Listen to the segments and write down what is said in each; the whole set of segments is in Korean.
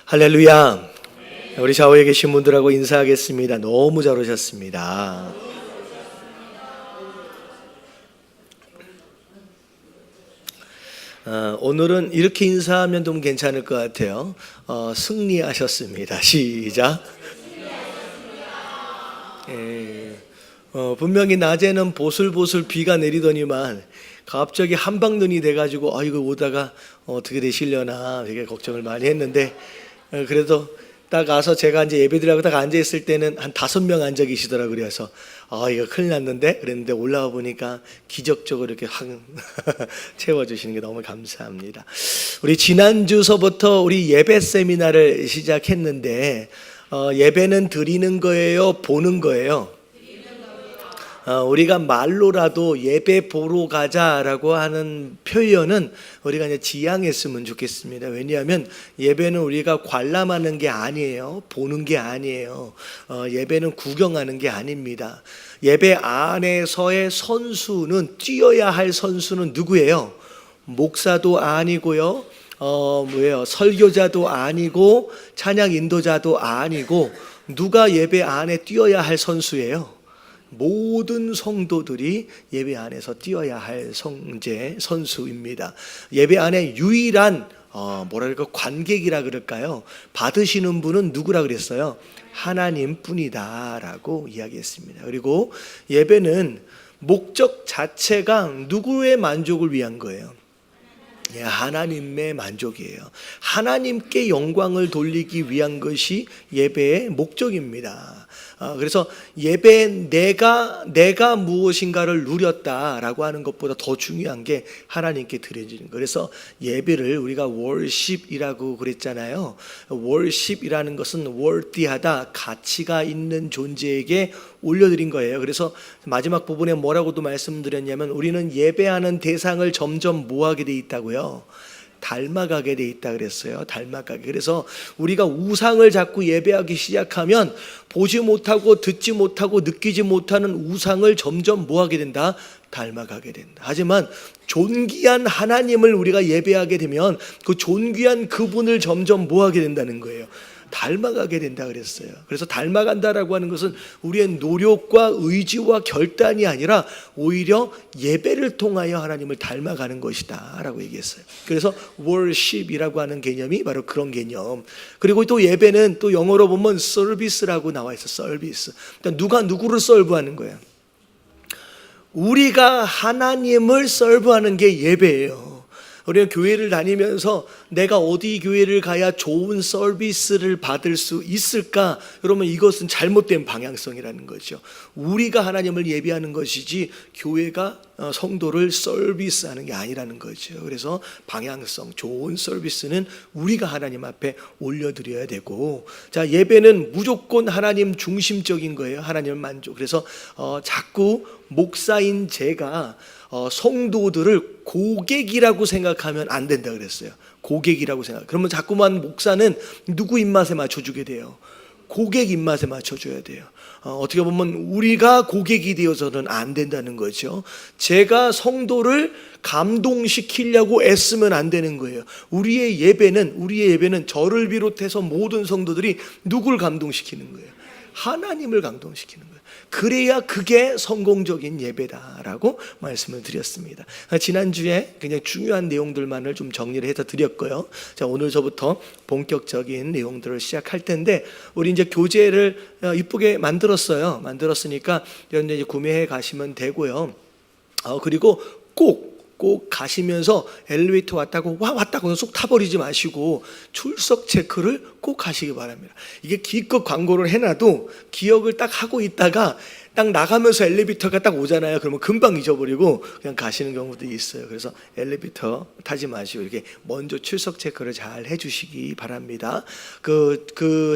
할렐루야. 우리 좌우에 계신 분들하고 인사하겠습니다. 너무 잘 오셨습니다. 오늘은 이렇게 인사하면 좀 괜찮을 것 같아요. 승리하셨습니다. 시작. 분명히 낮에는 보슬보슬 비가 내리더니만 갑자기 한방눈이 돼가지고 이거 오다가 어떻게 되시려나 되게 걱정을 많이 했는데, 그래도 딱 가서 제가 이제 예배드리라고 딱 앉아있을 때는 한 5명 앉아 계시더라고요. 그래서 이거 큰일 났는데 그랬는데 올라와 보니까 기적적으로 이렇게 확 채워주시는 게 너무 감사합니다. 우리 지난주서부터 우리 예배 세미나를 시작했는데, 예배는 드리는 거예요, 보는 거예요? 우리가 말로라도 예배 보러 가자라고 하는 표현은 우리가 이제 지양했으면 좋겠습니다. 왜냐하면 예배는 우리가 관람하는 게 아니에요. 보는 게 아니에요. 예배는 구경하는 게 아닙니다. 예배 안에서의 선수는, 뛰어야 할 선수는 누구예요? 목사도 아니고요. 설교자도 아니고 찬양 인도자도 아니고, 누가 예배 안에 뛰어야 할 선수예요? 모든 성도들이 예배 안에서 뛰어야 할 선수입니다. 예배 안에 유일한 관객이라 그럴까요? 받으시는 분은 누구라 그랬어요? 하나님 뿐이다 라고 이야기했습니다. 그리고 예배는 목적 자체가 누구의 만족을 위한 거예요? 하나님의 만족이에요. 하나님께 영광을 돌리기 위한 것이 예배의 목적입니다. 그래서 예배에 내가 무엇인가를 누렸다라고 하는 것보다 더 중요한 게 하나님께 드려지는 거예요. 그래서 예배를 우리가 월십이라고 그랬잖아요. 월십이라는 것은 worthy하다, 가치가 있는 존재에게 올려드린 거예요. 그래서 마지막 부분에 뭐라고도 말씀드렸냐면, 우리는 예배하는 대상을 점점 뭐하게 돼 있다고요? 닮아가게 돼 있다 그랬어요. 닮아가게. 그래서 우리가 우상을 자꾸 예배하기 시작하면 보지 못하고 듣지 못하고 느끼지 못하는 우상을 점점 뭐하게 된다? 닮아가게 된다. 하지만 존귀한 하나님을 우리가 예배하게 되면 그 존귀한 그분을 점점 뭐하게 된다는 거예요? 닮아가게 된다 그랬어요. 그래서 닮아간다라고 하는 것은 우리의 노력과 의지와 결단이 아니라 오히려 예배를 통하여 하나님을 닮아가는 것이다 라고 얘기했어요. 그래서 worship이라고 하는 개념이 바로 그런 개념. 그리고 또 예배는 또 영어로 보면 service라고 나와 있어. 서비스. 그러니까 누가 누구를 서브하는 거예요? 우리가 하나님을 서브하는 게 예배예요. 우리는 교회를 다니면서 내가 어디 교회를 가야 좋은 서비스를 받을 수 있을까? 그러면 이것은 잘못된 방향성이라는 거죠. 우리가 하나님을 예배하는 것이지 교회가 성도를 서비스하는 게 아니라는 거죠. 그래서 방향성, 좋은 서비스는 우리가 하나님 앞에 올려드려야 되고, 자, 예배는 무조건 하나님 중심적인 거예요. 하나님을 만족. 그래서 자꾸 목사인 제가 성도들을 고객이라고 생각하면 안 된다 그랬어요. 고객이라고 생각. 그러면 자꾸만 목사는 누구 입맛에 맞춰주게 돼요? 고객 입맛에 맞춰줘야 돼요. 어떻게 보면 우리가 고객이 되어서는 안 된다는 거죠. 제가 성도를 감동시키려고 애쓰면 안 되는 거예요. 우리의 예배는 저를 비롯해서 모든 성도들이 누굴 감동시키는 거예요? 하나님을 감동시키는 거예요. 그래야 그게 성공적인 예배다라고 말씀을 드렸습니다. 지난주에 그냥 중요한 내용들만을 좀 정리를 해서 드렸고요. 자, 오늘서부터 본격적인 내용들을 시작할 텐데, 우리 이제 교재를 이쁘게 만들었어요. 만들었으니까 여러분 이제 구매해 가시면 되고요. 그리고 꼭 가시면서 엘리베이터 왔다고 쏙 타버리지 마시고 출석 체크를 꼭 하시기 바랍니다. 이게 기껏 광고를 해놔도 기억을 딱 하고 있다가 딱 나가면서 엘리베이터가 딱 오잖아요. 그러면 금방 잊어버리고 그냥 가시는 경우도 있어요. 그래서 엘리베이터 타지 마시고 이렇게 먼저 출석 체크를 잘 해주시기 바랍니다.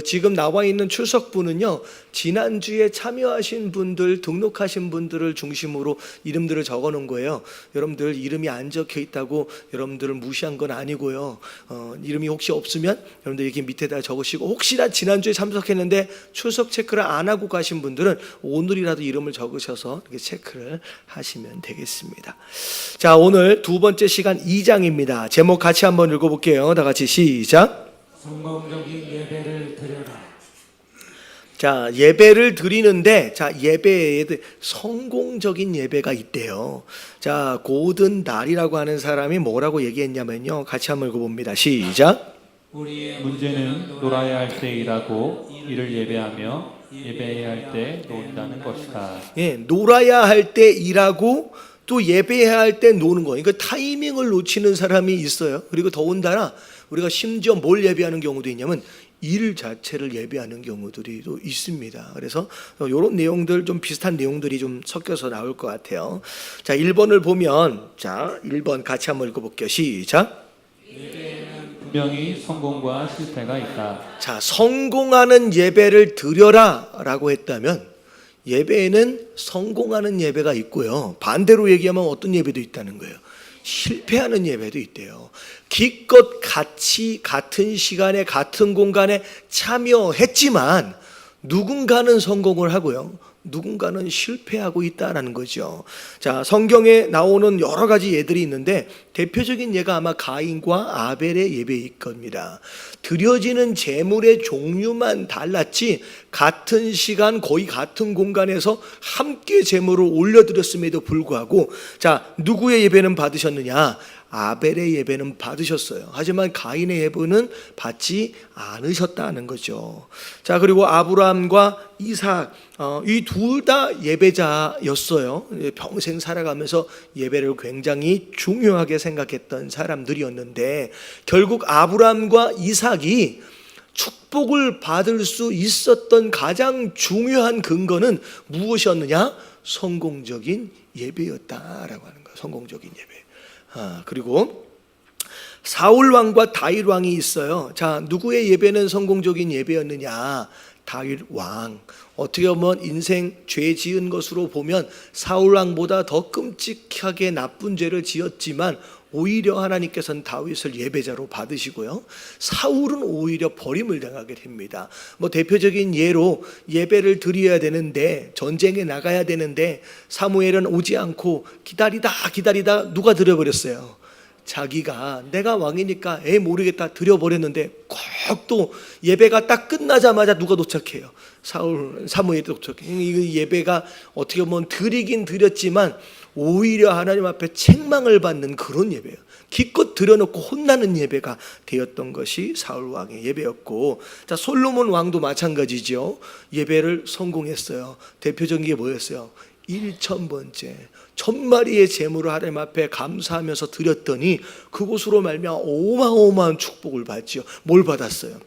지금 나와 있는 출석부는요, 지난주에 참여하신 분들, 등록하신 분들을 중심으로 이름들을 적어 놓은 거예요. 여러분들 이름이 안 적혀 있다고 여러분들을 무시한 건 아니고요. 이름이 혹시 없으면 여러분들 이렇게 밑에다 적으시고, 혹시나 지난주에 참석했는데 출석 체크를 안 하고 가신 분들은 오늘이라도 이름을 적으셔서 이렇게 체크를 하시면 되겠습니다. 자, 오늘 두 번째 시간 2장입니다. 제목 같이 한번 읽어볼게요. 다 같이 시작. 성공적인 예배를 드려라. 자, 예배를 드리는데, 자, 예배에 성공적인 예배가 있대요. 자, 고든 달이라고 하는 사람이 뭐라고 얘기했냐면요. 같이 한번 읽어봅니다. 시작. 우리의 문제는 놀아야 할 때 일하고 이를 예배하며 예배해야 할 때 논다는 것이다. 예, 놀아야 할 때 일하고 또 예배해야 할 때 노는 거. 그러니까 타이밍을 놓치는 사람이 있어요. 그리고 더군다나 우리가 심지어 뭘 예배하는 경우도 있냐면 일 자체를 예배하는 경우들이 또 있습니다. 그래서 이런 내용들 좀 비슷한 내용들이 좀 섞여서 나올 것 같아요. 자, 1번을 보면, 자, 1번 같이 한번 읽어볼게요. 시작. 분명히 성공과 실패가 있다. 자, 성공하는 예배를 드려라 라고 했다면 예배에는 성공하는 예배가 있고요. 반대로 얘기하면 어떤 예배도 있다는 거예요. 실패하는 예배도 있대요. 기껏 같이 같은 시간에 같은 공간에 참여했지만 누군가는 성공을 하고요. 누군가는 실패하고 있다라는 거죠. 자, 성경에 나오는 여러 가지 예들이 있는데 대표적인 예가 아마 가인과 아벨의 예배일 겁니다. 드려지는 제물의 종류만 달랐지 같은 시간 거의 같은 공간에서 함께 제물을 올려드렸음에도 불구하고, 자, 누구의 예배는 받으셨느냐? 아벨의 예배는 받으셨어요. 하지만 가인의 예배는 받지 않으셨다는 거죠. 자, 그리고 아브라함과 이삭, 이 둘 다 예배자였어요. 평생 살아가면서 예배를 굉장히 중요하게 생각했던 사람들이었는데 결국 아브라함과 이삭이 축복을 받을 수 있었던 가장 중요한 근거는 무엇이었느냐? 성공적인 예배였다라고 하는 거예요. 성공적인 예배. 그리고 사울 왕과 다윗 왕이 있어요. 자, 누구의 예배는 성공적인 예배였느냐? 다윗 왕. 어떻게 보면 인생 죄 지은 것으로 보면 사울 왕보다 더 끔찍하게 나쁜 죄를 지었지만 오히려 하나님께서는 다윗을 예배자로 받으시고요. 사울은 오히려 버림을 당하게 됩니다. 뭐 대표적인 예로 예배를 드려야 되는데 전쟁에 나가야 되는데 사무엘은 오지 않고 기다리다 누가 드려버렸어요. 자기가 내가 왕이니까 모르겠다 드려버렸는데 꼭 또 예배가 딱 끝나자마자 누가 도착해요. 사무엘이 도착해요. 이 예배가 어떻게 보면 드리긴 드렸지만 오히려 하나님 앞에 책망을 받는 그런 예배예요. 기껏 드려놓고 혼나는 예배가 되었던 것이 사울 왕의 예배였고, 자, 솔로몬 왕도 마찬가지죠. 예배를 성공했어요. 대표적인 게 뭐였어요? 1000번째 1000마리의 제물을 하나님 앞에 감사하면서 드렸더니 그곳으로 말미암아 어마어마한 축복을 받지요. 뭘 받았어요?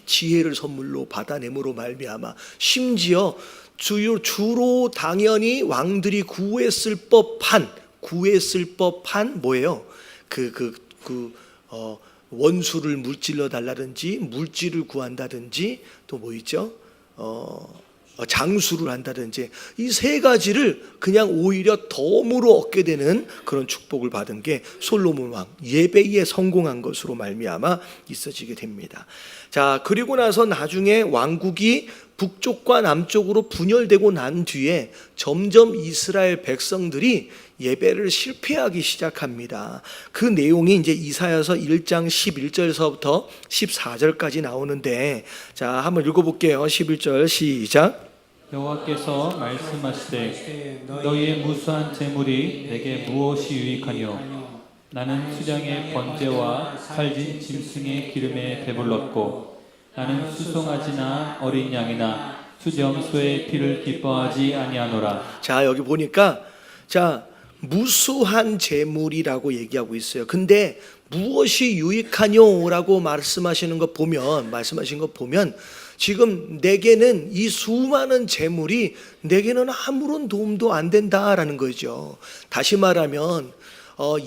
지혜를 선물로 받아냄으로 말미암아 심지어 주로 당연히 왕들이 구했을 법한 뭐예요? 원수를 물질러 달라든지 물질을 구한다든지 또 뭐 있죠? 장수를 한다든지 이 세 가지를 그냥 오히려 덤으로 얻게 되는 그런 축복을 받은 게 솔로몬 왕 예배에 성공한 것으로 말미암아 있어지게 됩니다. 자, 그리고 나서 나중에 왕국이 북쪽과 남쪽으로 분열되고 난 뒤에 점점 이스라엘 백성들이 예배를 실패하기 시작합니다. 그 내용이 이제 이사야서 1장 11절서부터 14절까지 나오는데, 자, 한번 읽어볼게요. 11절 시작. 여호와께서 말씀하시되 너희의 무수한 재물이 내게 무엇이 유익하뇨? 나는 수량의 번제와 살진 짐승의 기름에 배불렀고 나는 수송아지나 어린 양이나 수점소의 피를 기뻐하지 아니하노라. 자, 여기 보니까 자, 무수한 재물이라고 얘기하고 있어요. 근데 무엇이 유익하뇨라고 말씀하신 것 보면 지금 내게는 이 수많은 재물이 내게는 아무런 도움도 안 된다라는 거죠. 다시 말하면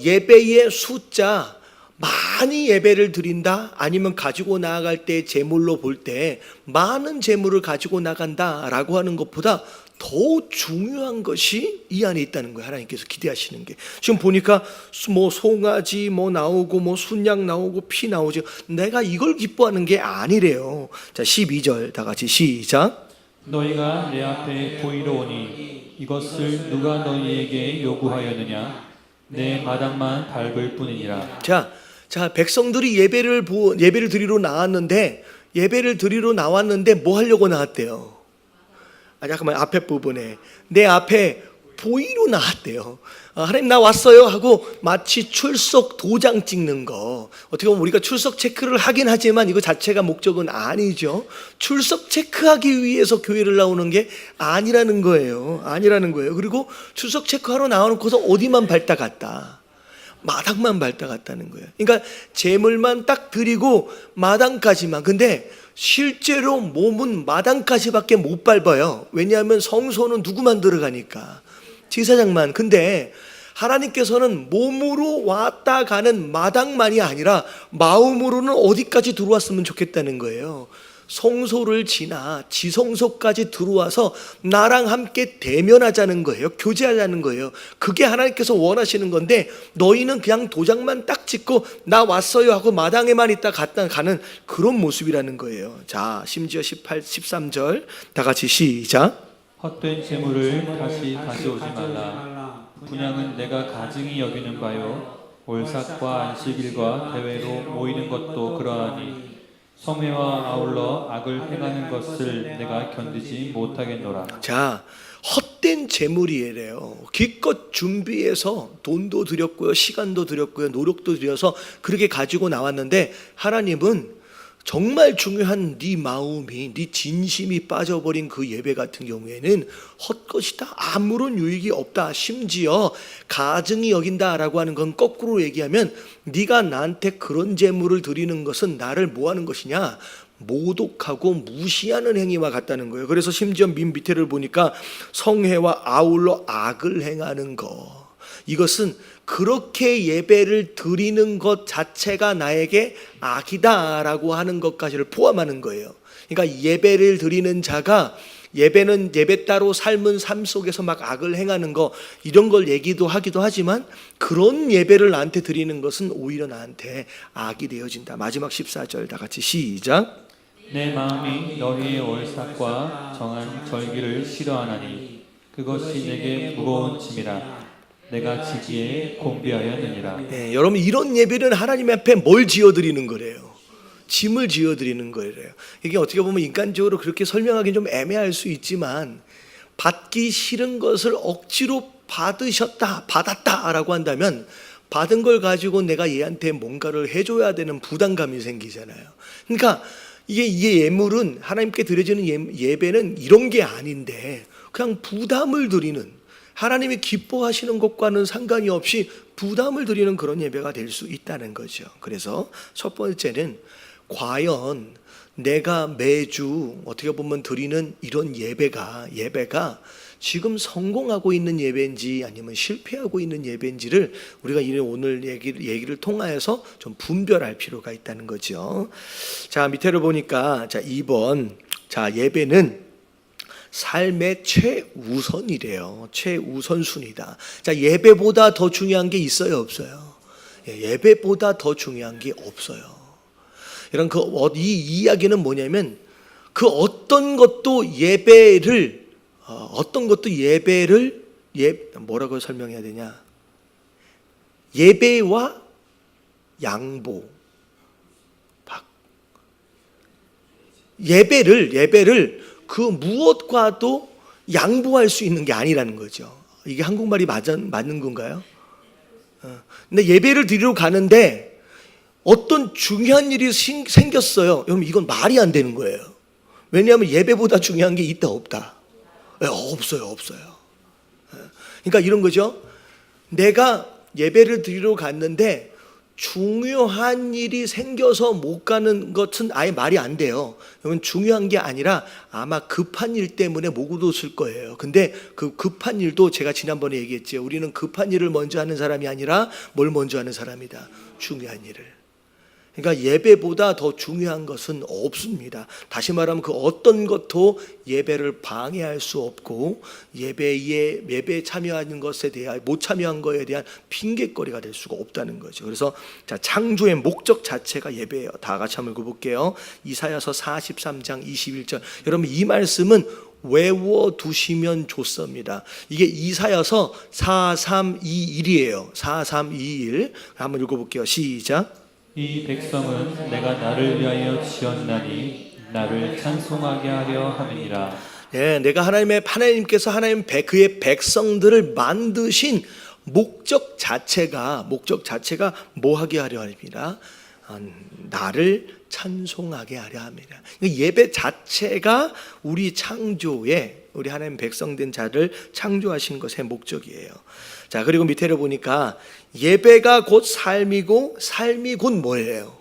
예배의 숫자, 많이 예배를 드린다 아니면 가지고 나아갈 때 재물로 볼 때 많은 재물을 가지고 나간다라고 하는 것보다 더 중요한 것이 이 안에 있다는 거예요. 하나님께서 기대하시는 게. 지금 보니까 뭐 송아지 뭐 나오고 뭐 순양 나오고 피 나오죠. 내가 이걸 기뻐하는 게 아니래요. 자, 12절 다 같이 시작. 너희가 내 앞에 보이러 오니 이것을 누가 너희에게 요구하였느냐? 내 마당만 밟을 뿐이니라. 자, 자, 백성들이 예배를 드리러 나왔는데 뭐 하려고 나왔대요? 잠깐만, 앞에 부분에 내 앞에 보이러 나왔대요. 하나님 나 왔어요 하고 마치 출석 도장 찍는 거, 어떻게 보면 우리가 출석 체크를 하긴 하지만 이거 자체가 목적은 아니죠. 출석 체크하기 위해서 교회를 나오는 게 아니라는 거예요. 그리고 출석 체크하러 나와놓고서 어디만 밟다 갔다, 마당만 밟다 갔다는 거예요. 그러니까 제물만 딱 드리고 마당까지만. 근데 실제로 몸은 마당까지밖에 못 밟아요. 왜냐하면 성소는 누구만 들어가니까, 제사장만. 근데 하나님께서는 몸으로 왔다 가는 마당만이 아니라 마음으로는 어디까지 들어왔으면 좋겠다는 거예요. 성소를 지나 지성소까지 들어와서 나랑 함께 대면하자는 거예요. 교제하자는 거예요. 그게 하나님께서 원하시는 건데, 너희는 그냥 도장만 딱 찍고 나 왔어요 하고 마당에만 있다 갔다 가는 그런 모습이라는 거예요. 자, 심지어 13절 다 같이 시작. 헛된 재물을 다시 가져오지 말라. 분양은 내가 가증히 여기는 바요. 월삭과 안식일과 대회로 모이는 것도 그러하니 성회와 아울러 악을 행하는 것을 내가 견디지 못하겠노라. 자, 헛된 재물이래요. 기껏 준비해서 돈도 들였고요, 시간도 들였고요, 노력도 들여서 그렇게 가지고 나왔는데, 하나님은 정말 중요한 네 마음이, 네 진심이 빠져버린 그 예배 같은 경우에는 헛것이다, 아무런 유익이 없다, 심지어 가증히 여긴다라고 하는 건 거꾸로 얘기하면 네가 나한테 그런 제물을 드리는 것은 나를 뭐 하는 것이냐, 모독하고 무시하는 행위와 같다는 거예요. 그래서 심지어 맨 밑에를 보니까 성회와 아울러 악을 행하는 것, 이것은 그렇게 예배를 드리는 것 자체가 나에게 악이다라고 하는 것까지를 포함하는 거예요. 그러니까 예배를 드리는 자가, 예배는 예배 따로 삶은 삶 속에서 막 악을 행하는 거, 이런 걸 얘기도 하기도 하지만 그런 예배를 나한테 드리는 것은 오히려 나한테 악이 되어진다. 마지막 14절 다 같이 시작. 내 마음이 너희의 월삭과 정한 절기를 싫어하나니 그것이 내게 무거운 짐이라. 내가 지기에 공비하였느니라. 네, 여러분, 이런 예배는 하나님 앞에 뭘 지어드리는 거래요? 짐을 지어드리는 거예요. 이게 어떻게 보면 인간적으로 그렇게 설명하기는 좀 애매할 수 있지만, 받기 싫은 것을 억지로 받았다라고 한다면 받은 걸 가지고 내가 얘한테 뭔가를 해줘야 되는 부담감이 생기잖아요. 그러니까 이게 예물은, 하나님께 드려지는 예배는 이런 게 아닌데 그냥 부담을 드리는, 하나님이 기뻐하시는 것과는 상관이 없이 부담을 드리는 그런 예배가 될 수 있다는 거죠. 그래서 첫 번째는, 과연 내가 매주 어떻게 보면 드리는 이런 예배가 지금 성공하고 있는 예배인지 아니면 실패하고 있는 예배인지를 우리가 오늘 얘기를 통하여서 좀 분별할 필요가 있다는 거죠. 자, 밑에를 보니까, 자, 2번. 자, 예배는 삶의 최우선이래요. 최우선순위다. 자, 예배보다 더 중요한 게 있어요, 없어요? 예배보다 더 중요한 게 없어요. 이런 이 이야기는 뭐냐면, 그 어떤 것도 예배를 뭐라고 설명해야 되냐? 예배와 양보. 예배를 그 무엇과도 양보할 수 있는 게 아니라는 거죠. 이게 한국말이 맞는 건가요? 근데 예배를 드리러 가는데 어떤 중요한 일이 생겼어요. 여러분, 이건 말이 안 되는 거예요. 왜냐하면 예배보다 중요한 게 있다, 없다? 없어요. 그러니까 이런 거죠. 내가 예배를 드리러 갔는데 중요한 일이 생겨서 못 가는 것은 아예 말이 안 돼요. 이건 중요한 게 아니라 아마 급한 일 때문에 못 얻었을 거예요. 근데 그 급한 일도 제가 지난번에 얘기했죠. 우리는 급한 일을 먼저 하는 사람이 아니라 뭘 먼저 하는 사람이다. 중요한 일을. 그러니까 예배보다 더 중요한 것은 없습니다. 다시 말하면 그 어떤 것도 예배를 방해할 수 없고, 예배에 참여하는 것에 대한, 못 참여한 것에 대한 핑계거리가 될 수가 없다는 거죠. 그래서 자, 창조의 목적 자체가 예배예요. 다 같이 한번 읽어볼게요. 이사야서 43장 21절. 여러분, 이 말씀은 외워두시면 좋습니다. 이게 이사야서 4321이에요. 4321. 한번 읽어볼게요. 시작. 이 백성은 내가 나를 위하여 지었나니 나를 찬송하게 하려 함이니라. 예, 내가 하나님께서 그의 백성들을 만드신 목적 자체가 뭐 하게 하려 함이라? 나를 찬송하게 하려 함이라. 예배 자체가 우리 하나님 백성된 자를 창조하신 것의 목적이에요. 자, 그리고 밑에를 보니까 예배가 곧 삶이고 삶이 곧 뭐예요?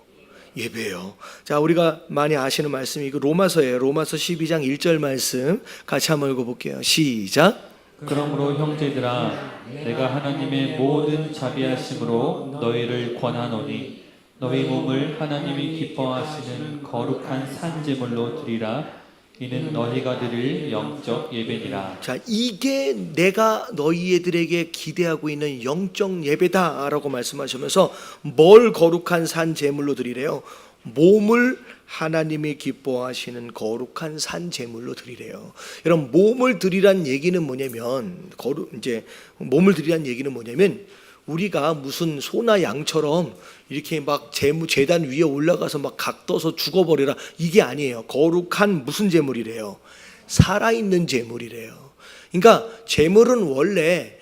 예배요. 자, 우리가 많이 아시는 말씀이 이거 로마서예요. 로마서 12장 1절 말씀 같이 한번 읽어볼게요. 시작. 그러므로 형제들아 내가 하나님의 모든 자비하심으로 너희를 권하노니 너희 몸을 하나님이 기뻐하시는 거룩한 산제물로 드리라. 이는 너희가 드릴 영적 예배니라. 자, 이게 내가 너희들에게 기대하고 있는 영적 예배다라고 말씀하시면서 뭘 거룩한 산 제물로 드리래요? 몸을 하나님이 기뻐하시는 거룩한 산 제물로 드리래요. 여러분, 몸을 드리란 얘기는 뭐냐면 우리가 무슨 소나 양처럼 이렇게 막 제단 위에 올라가서 막 각떠서 죽어버리라, 이게 아니에요. 거룩한 무슨 제물이래요? 살아있는 제물이래요. 그러니까 제물은 원래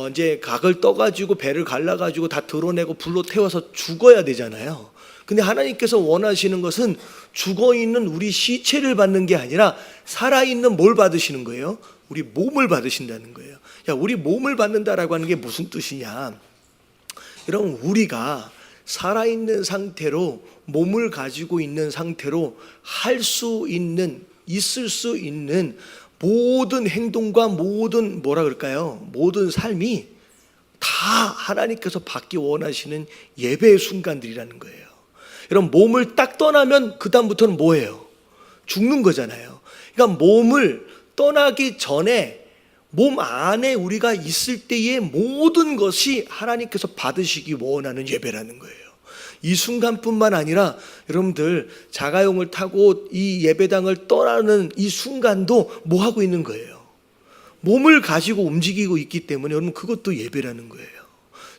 이제 각을 떠가지고 배를 갈라가지고 다 드러내고 불로 태워서 죽어야 되잖아요. 근데 하나님께서 원하시는 것은 죽어있는 우리 시체를 받는 게 아니라 살아있는 뭘 받으시는 거예요? 우리 몸을 받으신다는 거예요. 야, 우리 몸을 받는다라고 하는 게 무슨 뜻이냐? 여러분, 우리가 살아있는 상태로 몸을 가지고 있는 상태로 있을 수 있는 모든 행동과 모든 모든 삶이 다 하나님께서 받기 원하시는 예배의 순간들이라는 거예요. 여러분, 몸을 딱 떠나면 그 다음부터는 뭐예요? 죽는 거잖아요. 그러니까 몸을 떠나기 전에 몸 안에 우리가 있을 때의 모든 것이 하나님께서 받으시기 원하는 예배라는 거예요. 이 순간뿐만 아니라 여러분들 자가용을 타고 이 예배당을 떠나는 이 순간도 뭐 하고 있는 거예요? 몸을 가지고 움직이고 있기 때문에 여러분, 그것도 예배라는 거예요.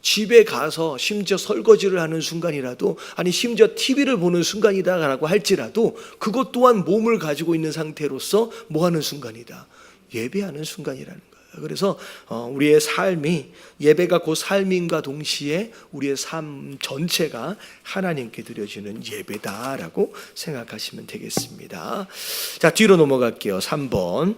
집에 가서 심지어 설거지를 하는 순간이라도, 아니 심지어 TV를 보는 순간이다라고 할지라도 그것 또한 몸을 가지고 있는 상태로서 뭐 하는 순간이다? 예배하는 순간이라는 거예요. 그래서 우리의 삶이, 예배가 곧 삶인과 동시에 우리의 삶 전체가 하나님께 드려지는 예배다라고 생각하시면 되겠습니다. 자, 뒤로 넘어갈게요. 3번.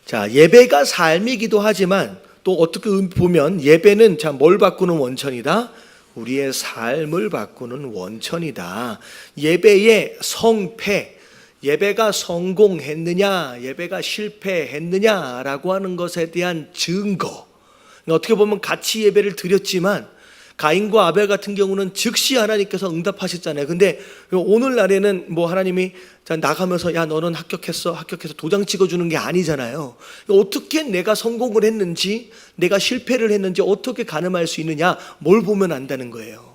자, 예배가 삶이기도 하지만 또 어떻게 보면 예배는 뭘 바꾸는 원천이다? 우리의 삶을 바꾸는 원천이다. 예배의 성패, 예배가 성공했느냐, 예배가 실패했느냐라고 하는 것에 대한 증거. 어떻게 보면 같이 예배를 드렸지만 가인과 아벨 같은 경우는 즉시 하나님께서 응답하셨잖아요. 근데 오늘날에는 하나님이 나가면서 야, 너는 합격해서 도장 찍어주는 게 아니잖아요. 어떻게 내가 성공을 했는지, 내가 실패를 했는지 어떻게 가늠할 수 있느냐, 뭘 보면 안다는 거예요.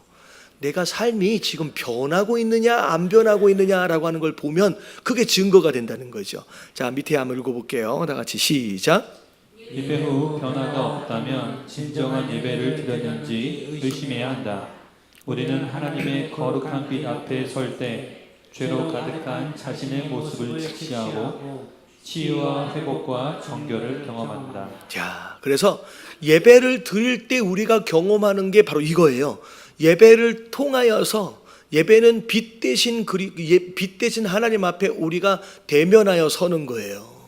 내가 삶이 지금 변하고 있느냐 안 변하고 있느냐라고 하는 걸 보면 그게 증거가 된다는 거죠. 자, 밑에 한번 읽어볼게요. 다 같이 시작. 예배 후 변화가 없다면 진정한 예배를 드렸는지 의심해야 한다. 우리는 하나님의 거룩한 빛 앞에 설 때 죄로 가득한 자신의 모습을 직시하고 치유와 회복과 정결을 경험한다. 자, 그래서 예배를 드릴 때 우리가 경험하는 게 바로 이거예요. 예배를 통하여서, 예배는 빛 대신 하나님 앞에 우리가 대면하여 서는 거예요.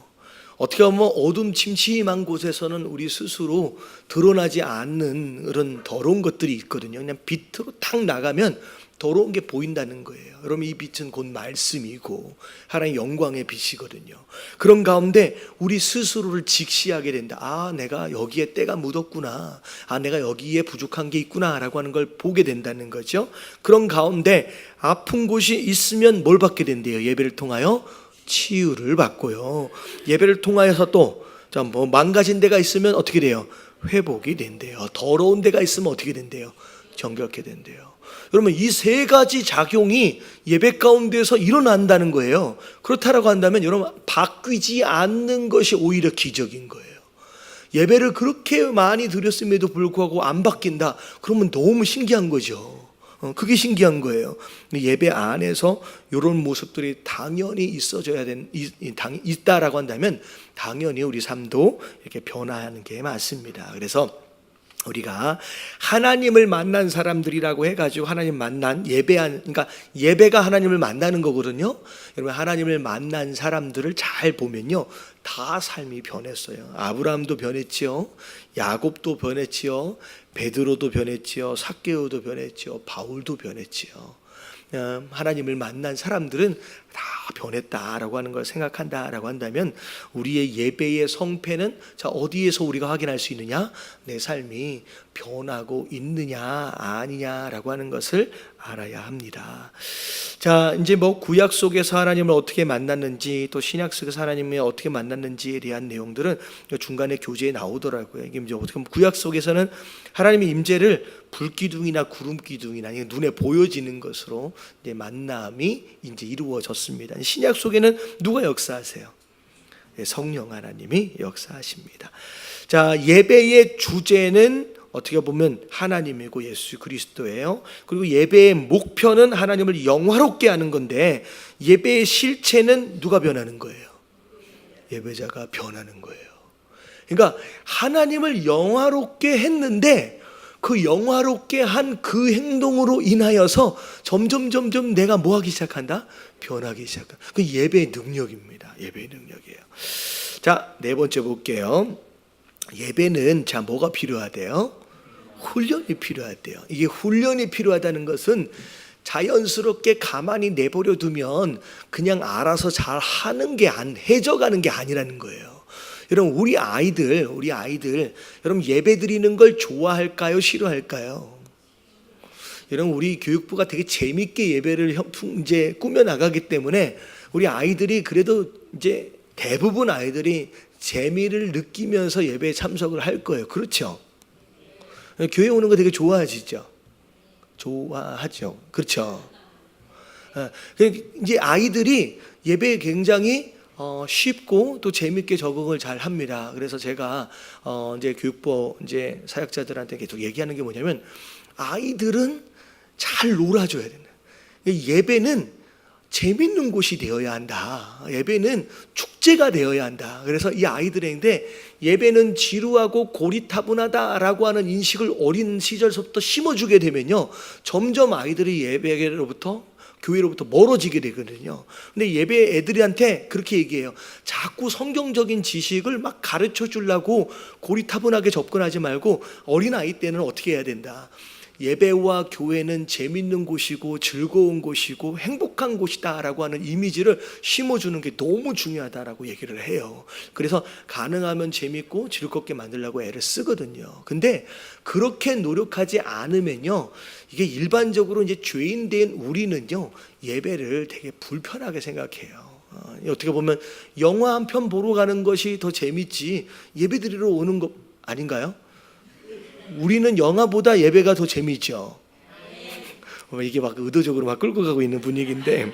어떻게 보면 어둠침침한 곳에서는 우리 스스로 드러나지 않는 그런 더러운 것들이 있거든요. 그냥 빛으로 탁 나가면 더러운 게 보인다는 거예요. 여러분, 이 빛은 곧 말씀이고 하나님의 영광의 빛이거든요. 그런 가운데 우리 스스로를 직시하게 된다. 아, 내가 여기에 때가 묻었구나. 아, 내가 여기에 부족한 게 있구나 라고 하는 걸 보게 된다는 거죠. 그런 가운데 아픈 곳이 있으면 뭘 받게 된대요? 예배를 통하여 치유를 받고요. 예배를 통하여서 또 망가진 데가 있으면 어떻게 돼요? 회복이 된대요. 더러운 데가 있으면 어떻게 된대요? 정결케 된대요. 여러분, 이 세 가지 작용이 예배 가운데서 일어난다는 거예요. 그렇다라고 한다면 여러분, 바뀌지 않는 것이 오히려 기적인 거예요. 예배를 그렇게 많이 드렸음에도 불구하고 안 바뀐다. 그러면 너무 신기한 거죠. 그게 신기한 거예요. 예배 안에서 이런 모습들이 당연히 있다라고 한다면 당연히 우리 삶도 이렇게 변화하는 게 맞습니다. 그래서 우리가 하나님을 만난 사람들이라고 해가지고 하나님 만난 그러니까 예배가 하나님을 만나는 거거든요. 여러분 하나님을 만난 사람들을 잘 보면요, 다 삶이 변했어요. 아브라함도 변했지요, 야곱도 변했지요, 베드로도 변했지요, 삭개오도 변했지요, 바울도 변했지요. 하나님을 만난 사람들은 다 변했다라고 하는 걸 생각한다라고 한다면 우리의 예배의 성패는 자 어디에서 우리가 확인할 수 있느냐? 내 삶이 변하고 있느냐 아니냐라고 하는 것을 알아야 합니다. 자, 이제 뭐 구약 속에서 하나님을 어떻게 만났는지 또 신약 속에서 하나님을 어떻게 만났는지에 대한 내용들은 중간에 교재에 나오더라고요. 이게 이제 어떻게 보면 구약 속에서는 하나님의 임재를 불기둥이나 구름기둥이나 눈에 보여지는 것으로 이제 만남이 이제 이루어졌습니다. 신약 속에는 누가 역사하세요? 성령 하나님이 역사하십니다. 자, 예배의 주제는 어떻게 보면 하나님이고 예수 그리스도예요. 그리고 예배의 목표는 하나님을 영화롭게 하는 건데 예배의 실체는 누가 변하는 거예요? 예배자가 변하는 거예요. 그러니까 하나님을 영화롭게 했는데 그 영화롭게 한 그 행동으로 인하여서 점점 내가 뭐 하기 시작한다? 변하기 시작한다. 그 예배의 능력입니다. 예배의 능력이에요. 자, 네 번째 볼게요. 예배는 자 뭐가 필요하대요? 훈련이 필요하대요. 이게 훈련이 필요하다는 것은 자연스럽게 가만히 내버려 두면 그냥 알아서 잘 하는 게 해져가는 게 아니라는 거예요. 여러분 우리 아이들 여러분 예배 드리는 걸 좋아할까요? 싫어할까요? 여러분 우리 교육부가 되게 재밌게 예배를 이제 꾸며 나가기 때문에 우리 아이들이 그래도 이제 대부분 아이들이 재미를 느끼면서 예배에 참석을 할 거예요. 그렇죠? 교회 오는 거 되게 좋아하시죠? 좋아하죠. 그렇죠? 이제 아이들이 예배에 굉장히 쉽고 또 재밌게 적응을 잘 합니다. 그래서 제가 이제 교육부 이제 사역자들한테 계속 얘기하는 게 뭐냐면 아이들은 잘 놀아줘야 된다. 예배는 재밌는 곳이 되어야 한다. 예배는 축제가 되어야 한다. 그래서 이 아이들에게 예배는 지루하고 고리타분하다라고 하는 인식을 어린 시절서부터 심어주게 되면요, 점점 아이들이 예배로부터 교회로부터 멀어지게 되거든요. 근데 예배 애들한테 그렇게 얘기해요. 자꾸 성경적인 지식을 막 가르쳐 주려고 고리타분하게 접근하지 말고 어린 아이 때는 어떻게 해야 된다. 예배와 교회는 재밌는 곳이고 즐거운 곳이고 행복한 곳이다라고 하는 이미지를 심어주는 게 너무 중요하다라고 얘기를 해요. 그래서 가능하면 재밌고 즐겁게 만들려고 애를 쓰거든요. 근데 그렇게 노력하지 않으면요, 이게 일반적으로 이제 죄인된 우리는요 예배를 되게 불편하게 생각해요. 어떻게 보면 영화 한 편 보러 가는 것이 더 재밌지 예배드리러 오는 거 아닌가요? 우리는 영화보다 예배가 더 재미있죠. 이게 막 의도적으로 막 끌고 가고 있는 분위기인데,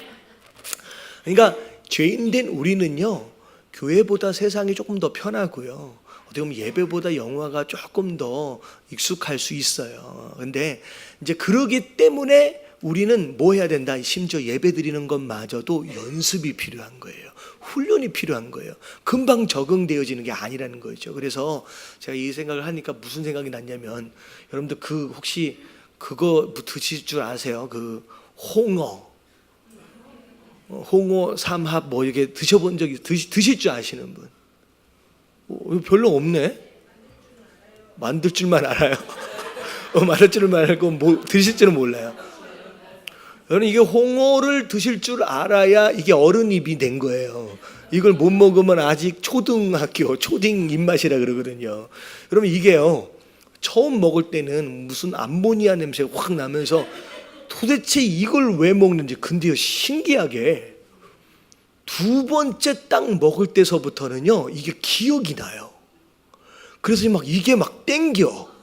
그러니까 죄인된 우리는요 교회보다 세상이 조금 더 편하고요, 어떻게 보면 예배보다 영화가 조금 더 익숙할 수 있어요. 근데 이제 그러기 때문에 우리는 뭐 해야 된다? 심지어 예배 드리는 것마저도 연습이 필요한 거예요. 훈련이 필요한 거예요. 금방 적응되어지는 게 아니라는 거죠. 그래서 제가 이 생각을 하니까 무슨 생각이 났냐면, 여러분들 혹시 그거 드실 줄 아세요? 홍어 삼합 뭐 이렇게 드셔본 적이 드실 줄 아시는 분? 별로 없네. 만들 줄만 알아요. 만들 줄만 알고 뭐 드실 줄은 몰라요. 여러분 이게 홍어를 드실 줄 알아야 이게 어른 입이 된 거예요. 이걸 못 먹으면 아직 초등학교 초딩 입맛이라 그러거든요. 여러분 이게요 처음 먹을 때는 무슨 암모니아 냄새가 확 나면서 도대체 이걸 왜 먹는지, 근데요 신기하게 두 번째 딱 먹을 때서부터는요 이게 기억이 나요. 그래서 이게 막 땡겨.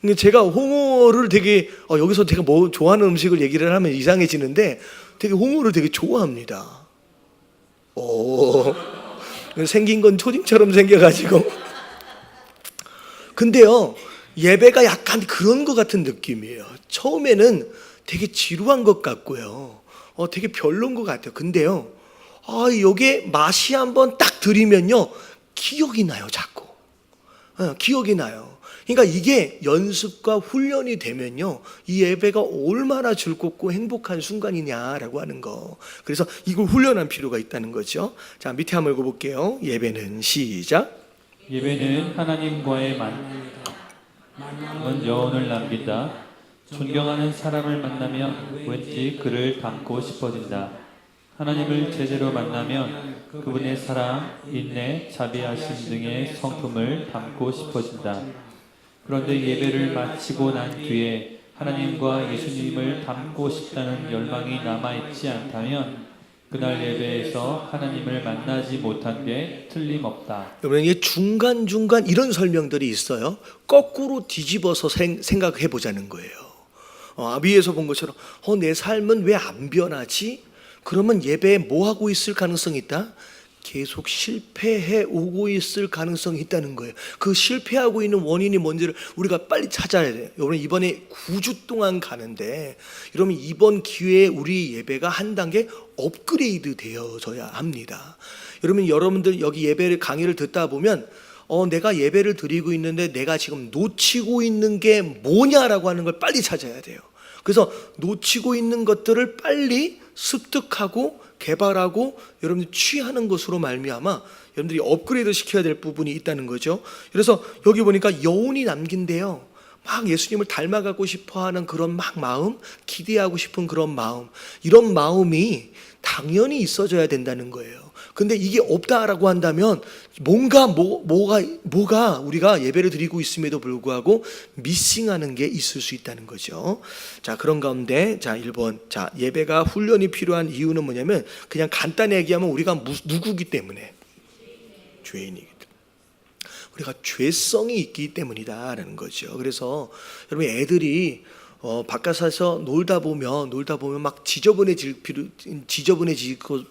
근데 제가 홍어를 되게 여기서 제가 뭐 좋아하는 음식을 얘기를 하면 이상해지는데 되게 홍어를 되게 좋아합니다. 생긴 건 초딩처럼 생겨가지고. 근데요 예배가 약간 그런 것 같은 느낌이에요. 처음에는 되게 지루한 것 같고요. 되게 별론 것 같아요. 근데요, 여기에 맛이 한번 딱 들이면요, 기억이 나요, 자꾸. 기억이 나요. 그러니까 이게 연습과 훈련이 되면요, 이 예배가 얼마나 즐겁고 행복한 순간이냐라고 하는 거. 그래서 이걸 훈련할 필요가 있다는 거죠. 자, 밑에 한번 읽어볼게요. 예배는 시작. 예배는 하나님과의 만남은 여운을 남긴다. 존경하는 사람을 만나면 왠지 그를 닮고 싶어진다. 하나님을 제대로 만나면 그분의 사랑, 인내, 자비하심 등의 성품을 담고 싶어진다. 그런데 예배를 마치고 난 뒤에 하나님과 예수님을 닮고 싶다는 열망이 남아있지 않다면 그날 예배에서 하나님을 만나지 못한 게 틀림없다. 여러분, 이게 중간중간 이런 설명들이 있어요. 거꾸로 뒤집어서 생각해 보자는 거예요. 위에서 본 것처럼 내 삶은 왜 안 변하지? 그러면 예배에 뭐 하고 있을 가능성이 있다? 계속 실패해 오고 있을 가능성이 있다는 거예요. 그 실패하고 있는 원인이 뭔지를 우리가 빨리 찾아야 돼요. 여러분, 이번에 9주 동안 가는데, 여러분 이번 기회에 우리 예배가 한 단계 업그레이드 되어져야 합니다. 여러분들 여기 예배를 강의를 듣다 보면 내가 예배를 드리고 있는데 내가 지금 놓치고 있는 게 뭐냐라고 하는 걸 빨리 찾아야 돼요. 그래서 놓치고 있는 것들을 빨리 습득하고 개발하고 여러분들이 취하는 것으로 말미암아 여러분들이 업그레이드 시켜야 될 부분이 있다는 거죠. 그래서 여기 보니까 여운이 남긴데요, 막 예수님을 닮아가고 싶어하는 그런 막 마음, 기대하고 싶은 그런 마음, 이런 마음이 당연히 있어져야 된다는 거예요. 근데 이게 없다라고 한다면 뭐가 우리가 예배를 드리고 있음에도 불구하고 미싱하는 게 있을 수 있다는 거죠. 자, 그런 가운데 1번. 자, 예배가 훈련이 필요한 이유는 뭐냐면 그냥 간단히 얘기하면 우리가 누구기 때문에, 죄인이기 때문에. 우리가 죄성이 있기 때문이다라는 거죠. 그래서 여러분, 애들이 바깥에서 놀다 보면 막 지저분해지고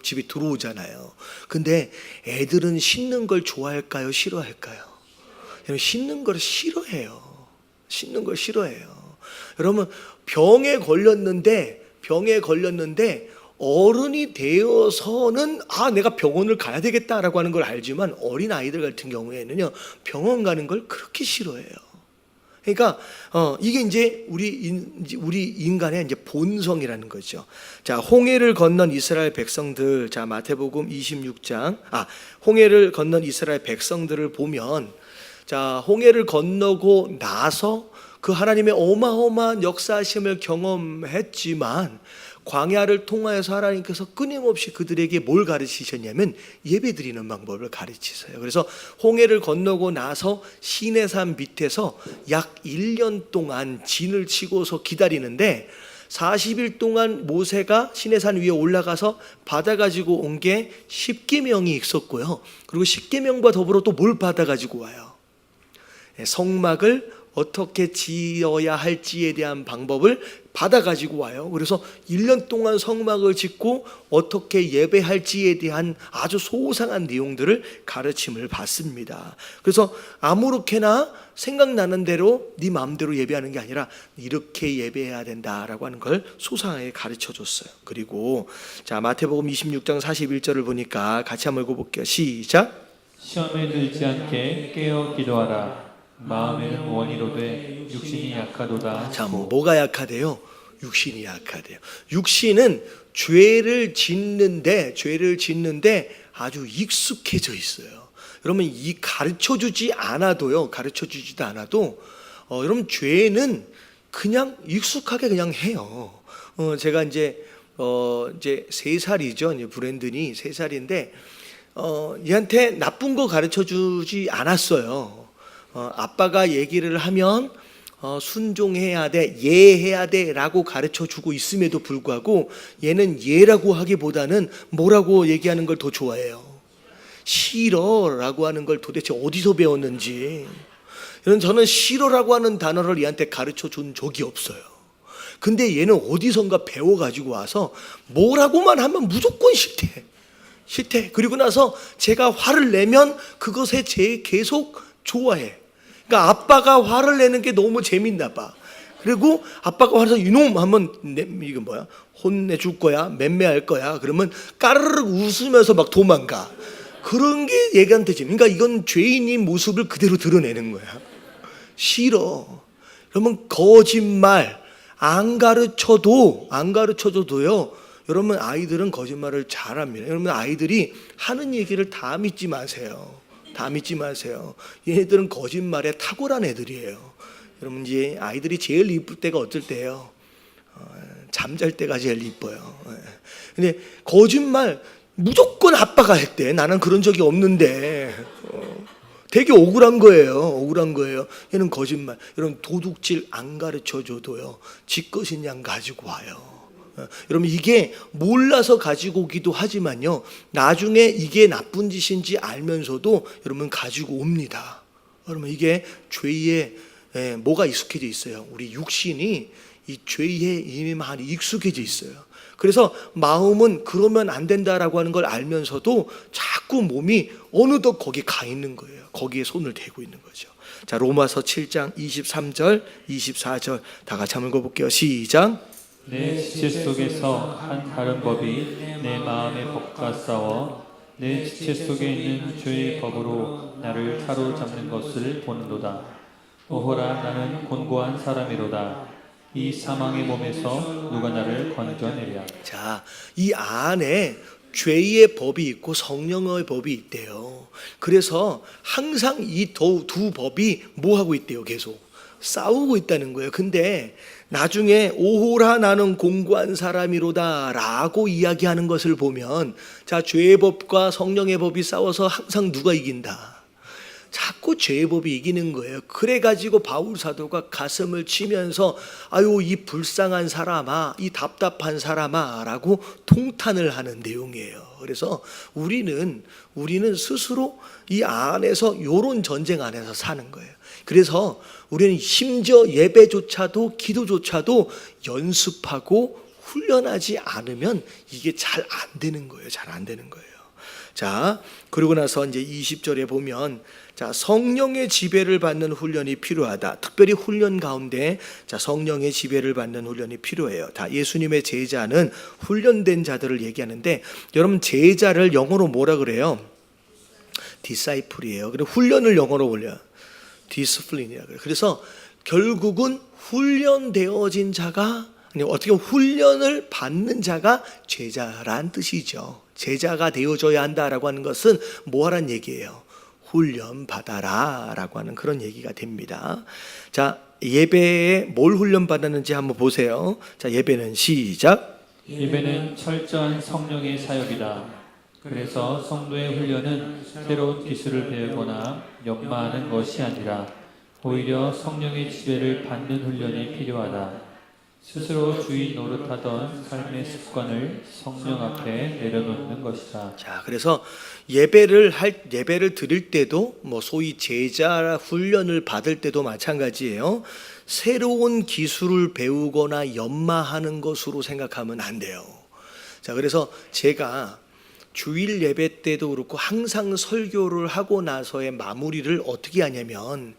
집에 들어오잖아요. 근데 애들은 씻는 걸 좋아할까요? 싫어할까요? 여러분, 씻는 걸 싫어해요. 여러분, 병에 걸렸는데 어른이 되어서는 내가 병원을 가야 되겠다라고 하는 걸 알지만, 어린 아이들 같은 경우에는요, 병원 가는 걸 그렇게 싫어해요. 그러니까 이게 이제 우리 인간의 이제 본성이라는 거죠. 자, 홍해를 건넌 이스라엘 백성들, 자, 마태복음 26장, 홍해를 건넌 이스라엘 백성들을 보면, 자, 홍해를 건너고 나서 그 하나님의 어마어마한 역사하심을 경험했지만, 광야를 통하여서 하나님께서 끊임없이 그들에게 뭘 가르치셨냐면 예배드리는 방법을 가르치세요. 그래서 홍해를 건너고 나서 시내산 밑에서 약 1년 동안 진을 치고서 기다리는데, 40일 동안 모세가 시내산 위에 올라가서 받아가지고 온 게 10계명이 있었고요. 그리고 10계명과 더불어 또 뭘 받아가지고 와요? 성막을 어떻게 지어야 할지에 대한 방법을 받아가지고 와요. 그래서 1년 동안 성막을 짓고 어떻게 예배할지에 대한 아주 소상한 내용들을 가르침을 받습니다. 그래서 아무렇게나 생각나는 대로 네 마음대로 예배하는 게 아니라 이렇게 예배해야 된다라고 하는 걸 소상하게 가르쳐줬어요. 그리고 자, 마태복음 26장 41절을 보니까 같이 한번 읽어볼게요. 시작. 시험에 들지 않게 깨어 기도하라. 마음에는 원이로되 육신이 약하도다. 자, 뭐가 약하대요? 육신이 약하대요. 육신은 죄를 짓는데 아주 익숙해져 있어요. 여러분, 이 가르쳐주지도 않아도 여러분, 죄는 그냥 익숙하게 그냥 해요. 제가 이제 3살이죠. 이제 브랜든이 3살인데 얘한테 나쁜 거 가르쳐주지 않았어요. 아빠가 얘기를 하면 순종해야 돼, 예해야 돼 라고 가르쳐주고 있음에도 불구하고 얘는 예라고 하기보다는 뭐라고 얘기하는 걸 더 좋아해요. 싫어라고 하는 걸 도대체 어디서 배웠는지. 저는 싫어라고 하는 단어를 얘한테 가르쳐준 적이 없어요. 근데 얘는 어디선가 배워가지고 와서 뭐라고만 하면 무조건 싫대. 그리고 나서 제가 화를 내면 그것에 계속 좋아해. 그러니까 아빠가 화를 내는 게 너무 재밌나 봐. 그리고 아빠가 화내서 이놈 하면 이거 뭐야? 혼내줄 거야? 맴매할 거야? 그러면 까르르 웃으면서 막 도망가. 그런 게 얘기한테 재미. 그러니까 이건 죄인인 모습을 그대로 드러내는 거야. 싫어. 그러면 거짓말 안 가르쳐줘도요. 여러분 아이들은 거짓말을 잘합니다. 여러분 아이들이 하는 얘기를 다 믿지 마세요. 다 믿지 마세요. 얘네들은 거짓말에 탁월한 애들이에요. 여러분 이제 아이들이 제일 이쁠 때가 어떨 때예요? 잠잘 때가 제일 이뻐요. 근데 거짓말 무조건 아빠가 했대. 나는 그런 적이 없는데 되게 억울한 거예요. 억울한 거예요. 얘는 거짓말. 여러분 도둑질 안 가르쳐줘도요. 지 것인 양 가지고 와요. 여러분 이게 몰라서 가지고 오기도 하지만요. 나중에 이게 나쁜 짓인지 알면서도 여러분 가지고 옵니다. 여러분 이게 죄에 뭐가 익숙해져 있어요. 우리 육신이 이 죄에 이미 많이 익숙해져 있어요. 그래서 마음은 그러면 안 된다라고 하는 걸 알면서도 자꾸 몸이 어느덧 거기 가 있는 거예요. 거기에 손을 대고 있는 거죠. 자, 로마서 7장 23절, 24절 다 같이 한번 읽어볼게요. 시작. 내 지체 속에서 한 다른 법이 내 마음의 법과 싸워 내 지체 속에 있는 죄의 법으로 나를 사로잡는 것을 보는도다. 오호라 나는 곤고한 사람이로다. 이 사망의 몸에서 누가 나를 건져내랴. 자, 이 안에 죄의 법이 있고 성령의 법이 있대요. 그래서 항상 이 두 법이 뭐 하고 있대요? 계속 싸우고 있다는 거예요. 근데 나중에 오호라 나는 공고한 사람이로다 라고 이야기하는 것을 보면 자, 죄의 법과 성령의 법이 싸워서 항상 누가 이긴다? 자꾸 죄의 법이 이기는 거예요. 그래가지고 바울 사도가 가슴을 치면서 아유 이 불쌍한 사람아, 이 답답한 사람아 라고 통탄을 하는 내용이에요. 그래서 우리는 스스로 이 안에서 이런 전쟁 안에서 사는 거예요. 그래서 우리는 심지어 예배조차도 기도조차도 연습하고 훈련하지 않으면 이게 잘 안 되는 거예요. 잘 안 되는 거예요. 자, 그러고 나서 이제 20절에 보면 자, 성령의 지배를 받는 훈련이 필요하다. 특별히 훈련 가운데 자, 성령의 지배를 받는 훈련이 필요해요. 다 예수님의 제자는 훈련된 자들을 얘기하는데 여러분 제자를 영어로 뭐라 그래요? 디사이플이에요. 그리고 훈련을 영어로 올려 디스플린이라고 그래요. 그래서 결국은 훈련되어진 자가 아니 어떻게 보면 훈련을 받는 자가 제자란 뜻이죠. 제자가 되어져야 한다라고 하는 것은 뭐 하란 얘기예요? 훈련 받아라 라고 하는 그런 얘기가 됩니다. 자, 예배에 뭘 훈련 받았는지 한번 보세요. 자, 예배는 시작. 예배는 철저한 성령의 사역이다. 그래서 성도의 훈련은 새로운 기술을 배우거나 연마하는 것이 아니라 오히려 성령의 지배를 받는 훈련이 필요하다. 스스로 주인 노릇하던 삶의 습관을 성령 앞에 내려놓는 것이다. 자, 그래서 예배를 드릴 때도 뭐 소위 제자 훈련을 받을 때도 마찬가지예요. 새로운 기술을 배우거나 연마하는 것으로 생각하면 안 돼요. 자, 그래서 제가 주일 예배 때도 그렇고 항상 설교를 하고 나서의 마무리를 어떻게 하냐면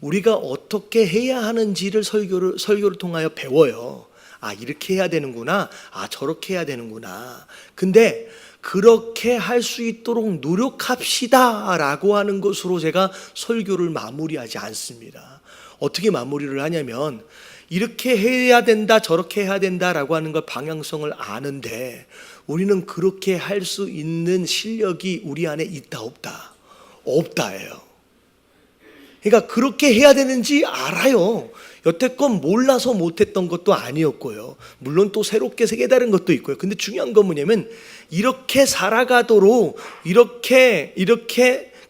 우리가 어떻게 해야 하는지를 설교를 통하여 배워요. 아, 이렇게 해야 되는구나. 아, 저렇게 해야 되는구나. 근데 그렇게 할 수 있도록 노력합시다 라고 하는 것으로 제가 설교를 마무리하지 않습니다. 어떻게 마무리를 하냐면 이렇게 해야 된다 저렇게 해야 된다라고 하는 걸 방향성을 아는데 우리는 그렇게 할 수 있는 실력이 우리 안에 있다 없다? 없다예요. 그러니까 그렇게 해야 되는지 알아요. 여태껏 몰라서 못했던 것도 아니었고요. 물론 또 새롭게 깨달은 것도 있고요. 근데 중요한 건 뭐냐면 이렇게 살아가도록 이렇게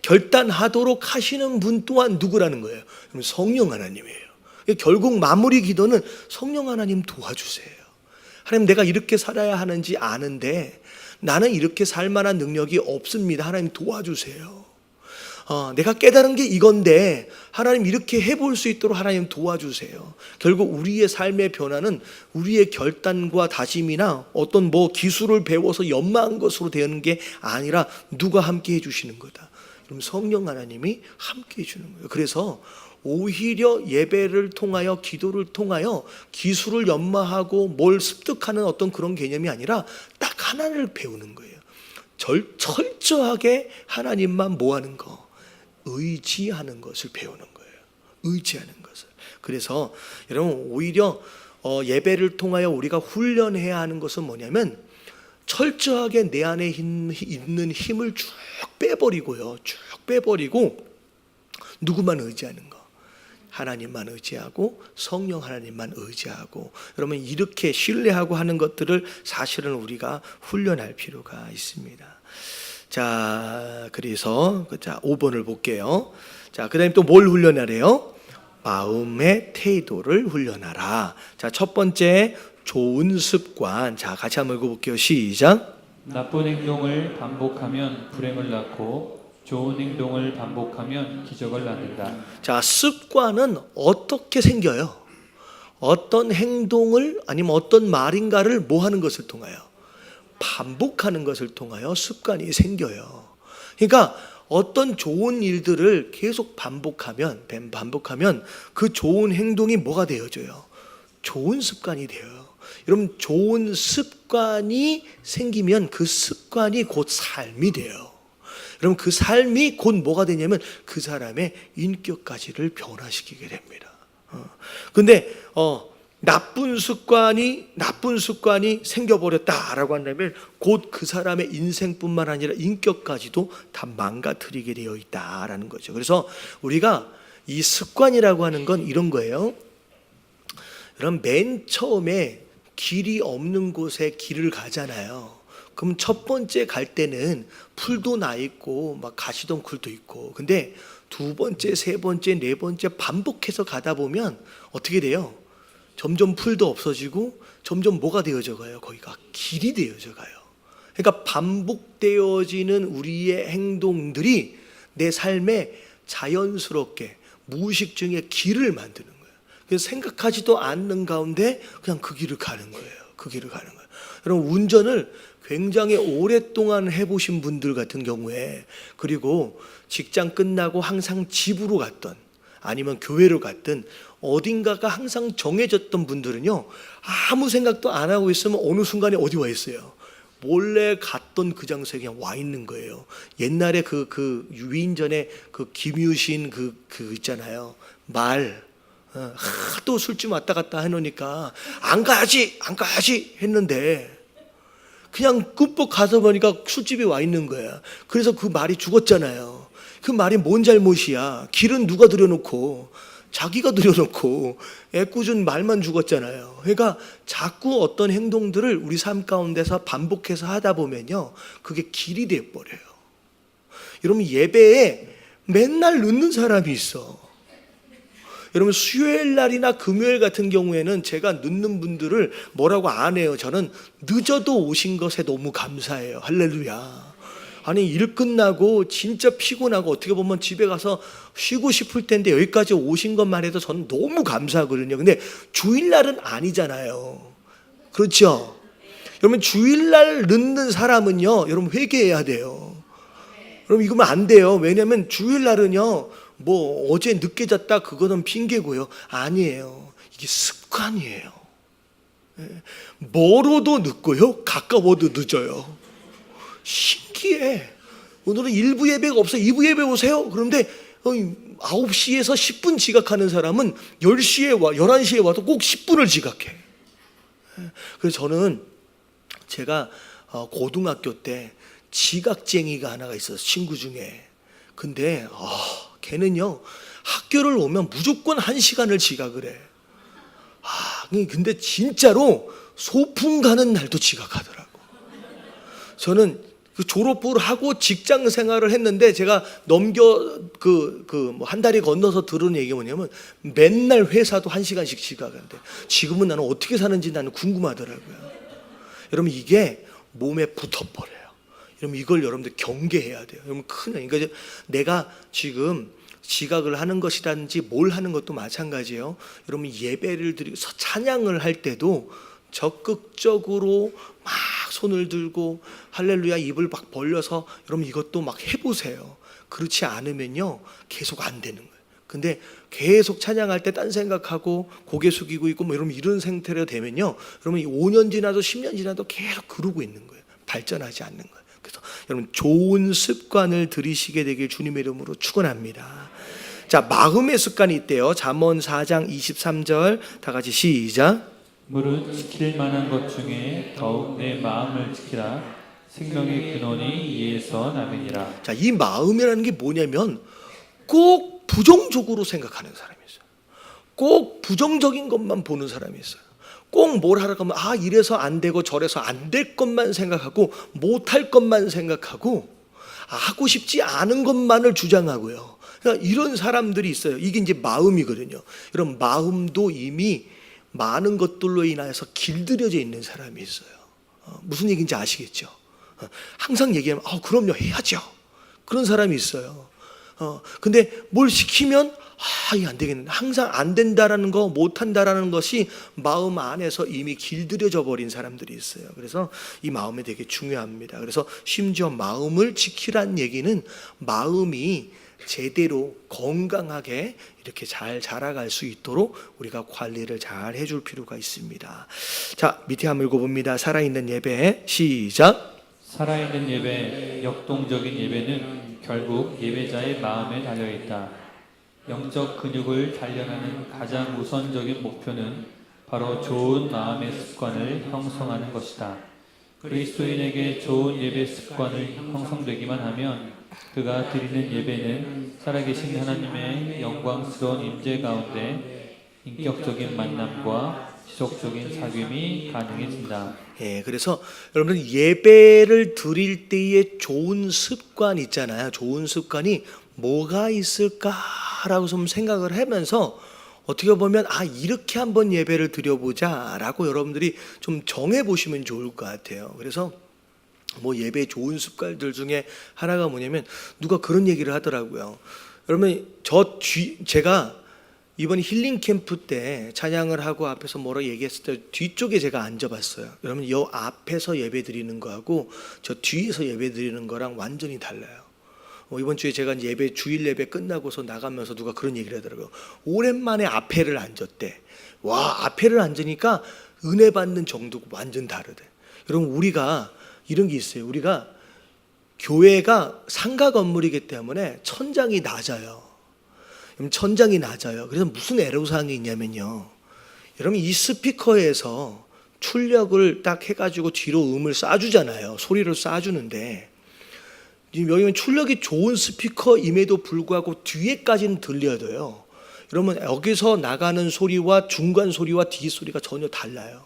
결단하도록 하시는 분 또한 누구라는 거예요? 성령 하나님이에요. 결국 마무리 기도는 성령 하나님 도와주세요. 하나님 내가 이렇게 살아야 하는지 아는데 나는 이렇게 살 만한 능력이 없습니다. 하나님 도와주세요. 내가 깨달은 게 이건데 하나님 이렇게 해볼 수 있도록 하나님 도와주세요. 결국 우리의 삶의 변화는 우리의 결단과 다짐이나 어떤 뭐 기술을 배워서 연마한 것으로 되는 게 아니라 누가 함께 해주시는 거다. 그럼 성령 하나님이 함께 해주는 거예요. 그래서 오히려 예배를 통하여 기도를 통하여 기술을 연마하고 뭘 습득하는 어떤 그런 개념이 아니라 딱 하나를 배우는 거예요. 철저하게 하나님만 뭐하는 거? 의지하는 것을 배우는 거예요. 의지하는 것을. 그래서 여러분 오히려 예배를 통하여 우리가 훈련해야 하는 것은 뭐냐면 철저하게 내 안에 있는 힘을 쭉 빼버리고요. 쭉 빼버리고 누구만 의지하는 거. 하나님만 의지하고 성령 하나님만 의지하고 여러분 이렇게 신뢰하고 하는 것들을 사실은 우리가 훈련할 필요가 있습니다. 자, 그래서 5번을 볼게요. 자, 그다음에 또 뭘 훈련하래요? 마음의 태도를 훈련하라. 자, 첫 번째 좋은 습관. 자, 같이 한번 읽어볼게요. 시작. 나쁜 행동을 반복하면 불행을 낳고 좋은 행동을 반복하면 기적을 낳는다. 자, 습관은 어떻게 생겨요? 어떤 행동을 아니면 어떤 말인가를 뭐 하는 것을 통하여? 반복하는 것을 통하여 습관이 생겨요. 그러니까 어떤 좋은 일들을 계속 반복하면 그 좋은 행동이 뭐가 되어져요? 좋은 습관이 돼요. 여러분 좋은 습관이 생기면 그 습관이 곧 삶이 돼요. 여러분 그 삶이 곧 뭐가 되냐면 그 사람의 인격까지를 변화시키게 됩니다. 근데 나쁜 습관이 생겨버렸다라고 한다면 곧 그 사람의 인생뿐만 아니라 인격까지도 다 망가뜨리게 되어 있다라는 거죠. 그래서 우리가 이 습관이라고 하는 건 이런 거예요. 여러분 맨 처음에 길이 없는 곳에 길을 가잖아요. 그럼 첫 번째 갈 때는 풀도 나 있고 막 가시덩굴도 있고, 근데 두 번째, 세 번째, 네 번째 반복해서 가다 보면 어떻게 돼요? 점점 풀도 없어지고 점점 뭐가 되어져 가요? 거기가 길이 되어져 가요. 그러니까 반복되어지는 우리의 행동들이 내 삶에 자연스럽게 무의식 중에 길을 만드는 거예요. 그래서 생각하지도 않는 가운데 그냥 그 길을 가는 거예요. 그 길을 가는 거예요. 여러분 운전을 굉장히 오랫동안 해보신 분들 같은 경우에, 그리고 직장 끝나고 항상 집으로 갔던 아니면 교회로 갔든 어딘가가 항상 정해졌던 분들은요, 아무 생각도 안 하고 있으면 어느 순간에 어디 와 있어요? 몰래 갔던 그 장소에 그냥 와 있는 거예요. 옛날에 그 위인전에 그 김유신 그 있잖아요. 하도 술집 왔다 갔다 해놓으니까 안 가야지 했는데 그냥 끔뻑 가서 보니까 술집에 와 있는 거야. 그래서 그 말이 죽었잖아요. 그 말이 뭔 잘못이야? 길은 누가 들여놓고 자기가 들여놓고 애꿎은 말만 죽었잖아요. 그러니까 자꾸 어떤 행동들을 우리 삶 가운데서 반복해서 하다 보면요, 그게 길이 돼버려요. 여러분 예배에 맨날 늦는 사람이 있어. 여러분 수요일 날이나 금요일 같은 경우에는 제가 늦는 분들을 뭐라고 안 해요. 저는 늦어도 오신 것에 너무 감사해요. 할렐루야. 아니 일 끝나고 진짜 피곤하고 어떻게 보면 집에 가서 쉬고 싶을 텐데 여기까지 오신 것만 해도 저는 너무 감사하거든요. 근데 주일날은 아니잖아요. 그렇죠? 여러분 주일날 늦는 사람은요, 여러분 회개해야 돼요. 여러분 이거면 안 돼요. 왜냐하면 주일날은요, 뭐 어제 늦게 잤다 그거는 핑계고요. 아니에요. 이게 습관이에요. 멀어도 늦고요, 가까워도 늦어요. 신기해. 오늘은 1부 예배가 없어. 2부 예배 오세요. 그런데 9시에서 10분 지각하는 사람은 10시에 11시에 와도 꼭 10분을 지각해. 그래서 저는 제가 고등학교 때 지각쟁이가 하나가 있었어요. 친구 중에. 근데 걔는요, 학교를 오면 무조건 1시간을 지각을 해. 근데 진짜로 소풍 가는 날도 지각하더라고. 저는 그 졸업을 하고 직장 생활을 했는데 제가 한 달이 건너서 들은 얘기가 뭐냐면 맨날 회사도 1시간씩 지각하는데 지금은 나는 어떻게 사는지 나는 궁금하더라고요. 여러분 이게 몸에 붙어버려요. 여러분 이걸 여러분들 경계해야 돼요. 여러분 그러니까 내가 지금 지각을 하는 것이라든지 뭘 하는 것도 마찬가지예요. 여러분 예배를 드리고 찬양을 할 때도 적극적으로 막 손을 들고 할렐루야 입을 막 벌려서 여러분 이것도 막 해보세요. 그렇지 않으면요 계속 안 되는 거예요. 근데 계속 찬양할 때 딴 생각하고 고개 숙이고 있고 뭐 이런 상태로 되면요, 그러면 5년 지나도 10년 지나도 계속 그러고 있는 거예요. 발전하지 않는 거예요. 그래서 여러분 좋은 습관을 들이시게 되길 주님의 이름으로 축원합니다. 자, 마음의 습관이 있대요. 잠언 4장 23절 다 같이 시작. 무릇 지킬 만한 것 중에 더욱 내 마음을 지키라. 생명의 근원이 이에서 나느니라. 자, 이 마음이라는 게 뭐냐면 꼭 부정적으로 생각하는 사람이 있어요. 꼭 부정적인 것만 보는 사람이 있어요. 꼭 뭘 하라고 하면 이래서 안 되고 저래서 안 될 것만 생각하고 못할 것만 생각하고 하고 싶지 않은 것만을 주장하고요. 그러니까 이런 사람들이 있어요. 이게 이제 마음이거든요. 이런 마음도 이미 많은 것들로 인해서 길들여져 있는 사람이 있어요. 무슨 얘기인지 아시겠죠? 항상 얘기하면 그럼요 해야죠. 그런 사람이 있어요. 근데 뭘 시키면 이게 안 되겠는데, 항상 안 된다라는 거, 못 한다라는 것이 마음 안에서 이미 길들여져 버린 사람들이 있어요. 그래서 이 마음이 되게 중요합니다. 그래서 심지어 마음을 지키란 얘기는 마음이 제대로 건강하게 이렇게 잘 자라갈 수 있도록 우리가 관리를 잘 해줄 필요가 있습니다. 자, 밑에 한번 읽어봅니다. 살아있는 예배 시작. 살아있는 예배, 역동적인 예배는 결국 예배자의 마음에 달려있다. 영적 근육을 단련하는 가장 우선적인 목표는 바로 좋은 마음의 습관을 형성하는 것이다. 그리스도인에게 좋은 예배 습관을 형성되기만 하면 그가 드리는 예배는 살아계신 하나님의 영광스러운 임재 가운데 인격적인 만남과 지속적인 사귐이 가능해진다. 그래서 여러분들 예배를 드릴 때의 좋은 습관 있잖아요. 좋은 습관이 뭐가 있을까라고 좀 생각을 하면서 어떻게 보면 이렇게 한번 예배를 드려보자라고 여러분들이 좀 정해보시면 좋을 것 같아요. 그래서 뭐 예배 좋은 습관들 중에 하나가 뭐냐면 누가 그런 얘기를 하더라고요. 여러분 제가 이번 힐링 캠프 때 찬양을 하고 앞에서 뭐라 얘기했을 때 뒤쪽에 제가 앉아봤어요. 여러분 이 앞에서 예배 드리는 거하고 저 뒤에서 예배 드리는 거랑 완전히 달라요. 이번 주에 제가 예배 주일 예배 끝나고서 나가면서 누가 그런 얘기를 하더라고요. 오랜만에 앞에를 앉았대. 와, 앞에를 앉으니까 은혜 받는 정도가 완전 다르대. 여러분 우리가 이런 게 있어요. 우리가 교회가 상가 건물이기 때문에 천장이 낮아요. 천장이 낮아요. 그래서 무슨 애로사항이 있냐면요, 여러분 이 스피커에서 출력을 딱 해가지고 뒤로 음을 쏴주잖아요. 소리를 쏴주는데 여기는 출력이 좋은 스피커임에도 불구하고 뒤에까지는 들려도요, 여러분 여기서 나가는 소리와 중간 소리와 뒤 소리가 전혀 달라요.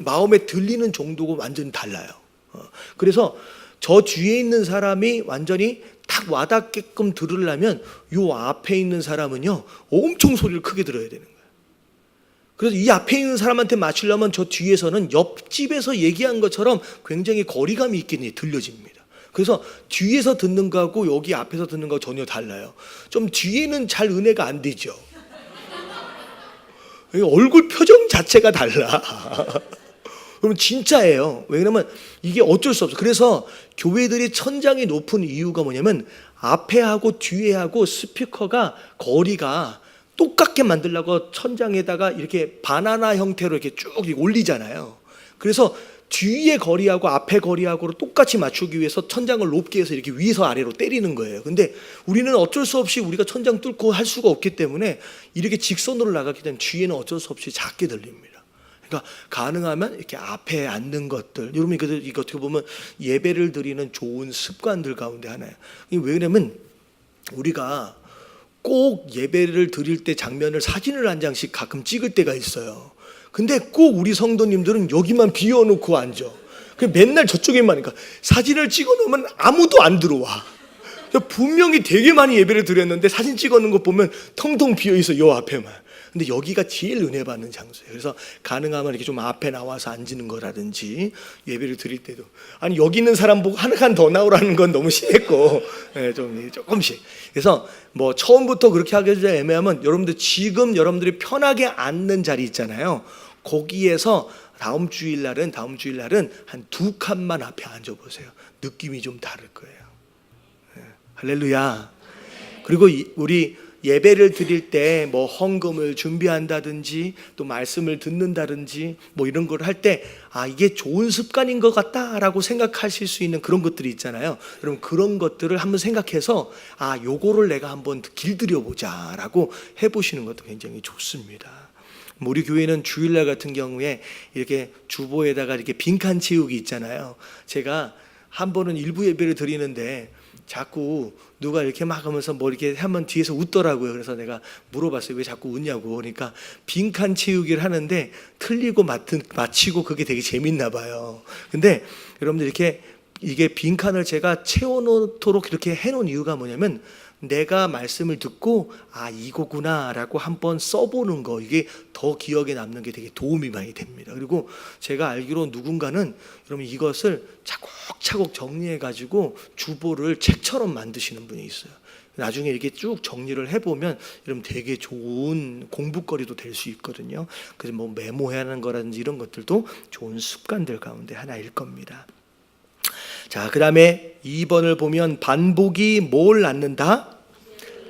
마음에 들리는 정도가 완전히 달라요. 그래서 저 뒤에 있는 사람이 완전히 딱 와닿게끔 들으려면 요 앞에 있는 사람은요 엄청 소리를 크게 들어야 되는 거예요. 그래서 이 앞에 있는 사람한테 맞추려면 저 뒤에서는 옆집에서 얘기한 것처럼 굉장히 거리감이 있게 들려집니다. 그래서 뒤에서 듣는 거하고 여기 앞에서 듣는 거 전혀 달라요. 좀 뒤에는 잘 은혜가 안 되죠. 얼굴 표정 자체가 달라. 그럼 진짜예요. 왜냐면 이게 어쩔 수 없어. 그래서 교회들이 천장이 높은 이유가 뭐냐면 앞에 하고 뒤에 하고 스피커가 거리가 똑같게 만들려고 천장에다가 이렇게 바나나 형태로 이렇게 쭉 올리잖아요. 그래서 뒤에 거리하고 앞에 거리하고 똑같이 맞추기 위해서 천장을 높게 해서 이렇게 위에서 아래로 때리는 거예요. 근데 우리는 어쩔 수 없이 우리가 천장 뚫고 할 수가 없기 때문에 이렇게 직선으로 나가기 때문에 뒤에는 어쩔 수 없이 작게 들립니다. 그러니까 가능하면 이렇게 앞에 앉는 것들, 여러분 이거 어떻게 보면 예배를 드리는 좋은 습관들 가운데 하나예요. 왜냐면 우리가 꼭 예배를 드릴 때 장면을 사진을 한 장씩 가끔 찍을 때가 있어요. 근데 꼭 우리 성도님들은 여기만 비워놓고 앉아. 맨날 저쪽에만 하니까 사진을 찍어놓으면 아무도 안 들어와. 분명히 되게 많이 예배를 드렸는데 사진 찍어놓은 거 보면 텅텅 비어있어, 요 앞에만. 근데 여기가 제일 은혜 받는 장소예요. 그래서 가능하면 이렇게 좀 앞에 나와서 앉는 거라든지 예배를 드릴 때도 여기 있는 사람 보고 한 칸 더 나오라는 건 너무 심했고, 좀 조금씩. 그래서 뭐 처음부터 그렇게 하기 좀 애매하면 여러분들 지금 여러분들이 편하게 앉는 자리 있잖아요. 거기에서 다음 주일날은 한 2칸만 앞에 앉아보세요. 느낌이 좀 다를 거예요. 할렐루야. 그리고 우리 예배를 드릴 때 뭐 헌금을 준비한다든지 또 말씀을 듣는다든지 뭐 이런 걸 할 때 이게 좋은 습관인 것 같다라고 생각하실 수 있는 그런 것들이 있잖아요. 여러분 그런 것들을 한번 생각해서 요거를 내가 한번 길들여 보자라고 해보시는 것도 굉장히 좋습니다. 우리 교회는 주일날 같은 경우에 이렇게 주보에다가 이렇게 빈칸 채우기 있잖아요. 제가 한 번은 일부 예배를 드리는데 자꾸 누가 이렇게 막 하면서 뭐 이렇게 하면 뒤에서 웃더라고요. 그래서 내가 물어봤어요. 왜 자꾸 웃냐고. 그러니까 빈칸 채우기를 하는데 틀리고 맞히고 그게 되게 재밌나 봐요. 근데 여러분들 이렇게 이게 빈칸을 제가 채워놓도록 이렇게 해놓은 이유가 뭐냐면 내가 말씀을 듣고 이거구나 라고 한번 써보는 거, 이게 더 기억에 남는 게 되게 도움이 많이 됩니다. 그리고 제가 알기로 누군가는 여러분 이것을 차곡차곡 정리해 가지고 주보를 책처럼 만드시는 분이 있어요. 나중에 이렇게 쭉 정리를 해보면 여러분 되게 좋은 공부거리도 될 수 있거든요. 그래서 뭐 메모하는 거라든지 이런 것들도 좋은 습관들 가운데 하나일 겁니다. 자, 그 다음에 2번을 보면 반복이 뭘 낳는다?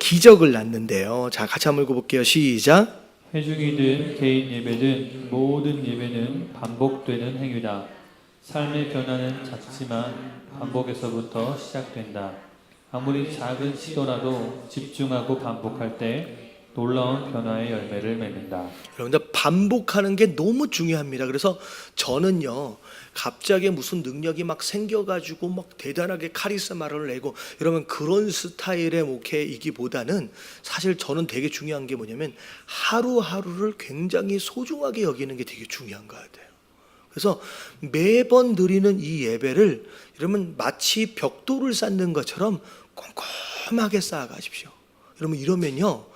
기적을 낳는데요. 자, 같이 한번 읽어볼게요. 시작. 회중이든 개인 예배든 모든 예배는 반복되는 행위다. 삶의 변화는 작지만 반복에서부터 시작된다. 아무리 작은 시도라도 집중하고 반복할 때 놀라운 변화의 열매를 맺는다. 여러분들 반복하는 게 너무 중요합니다. 그래서 저는요, 갑자기 무슨 능력이 막 생겨가지고 막 대단하게 카리스마를 내고 여러분 그런 스타일의 목회이기보다는 사실 저는 되게 중요한 게 뭐냐면 하루하루를 굉장히 소중하게 여기는 게 되게 중요한 것 같아요. 그래서 매번 드리는 이 예배를 여러분 마치 벽돌을 쌓는 것처럼 꼼꼼하게 쌓아가십시오. 여러분 이러면요,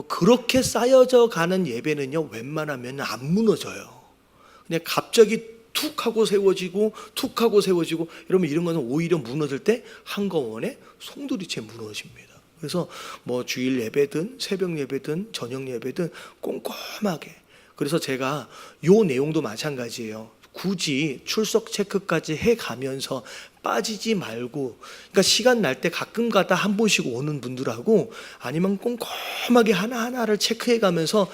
그렇게 쌓여져 가는 예배는요 웬만하면 안 무너져요. 그냥 갑자기 툭 하고 세워지고 툭 하고 세워지고 여러분 이런 거는 오히려 무너질 때 한꺼번에 송두리째 무너집니다. 그래서 뭐 주일 예배든 새벽 예배든 저녁 예배든 꼼꼼하게, 그래서 제가 요 내용도 마찬가지예요. 굳이 출석 체크까지 해가면서 빠지지 말고, 그러니까 시간 날 때 가끔 가다 한 번씩 오는 분들하고 아니면 꼼꼼하게 하나하나를 체크해가면서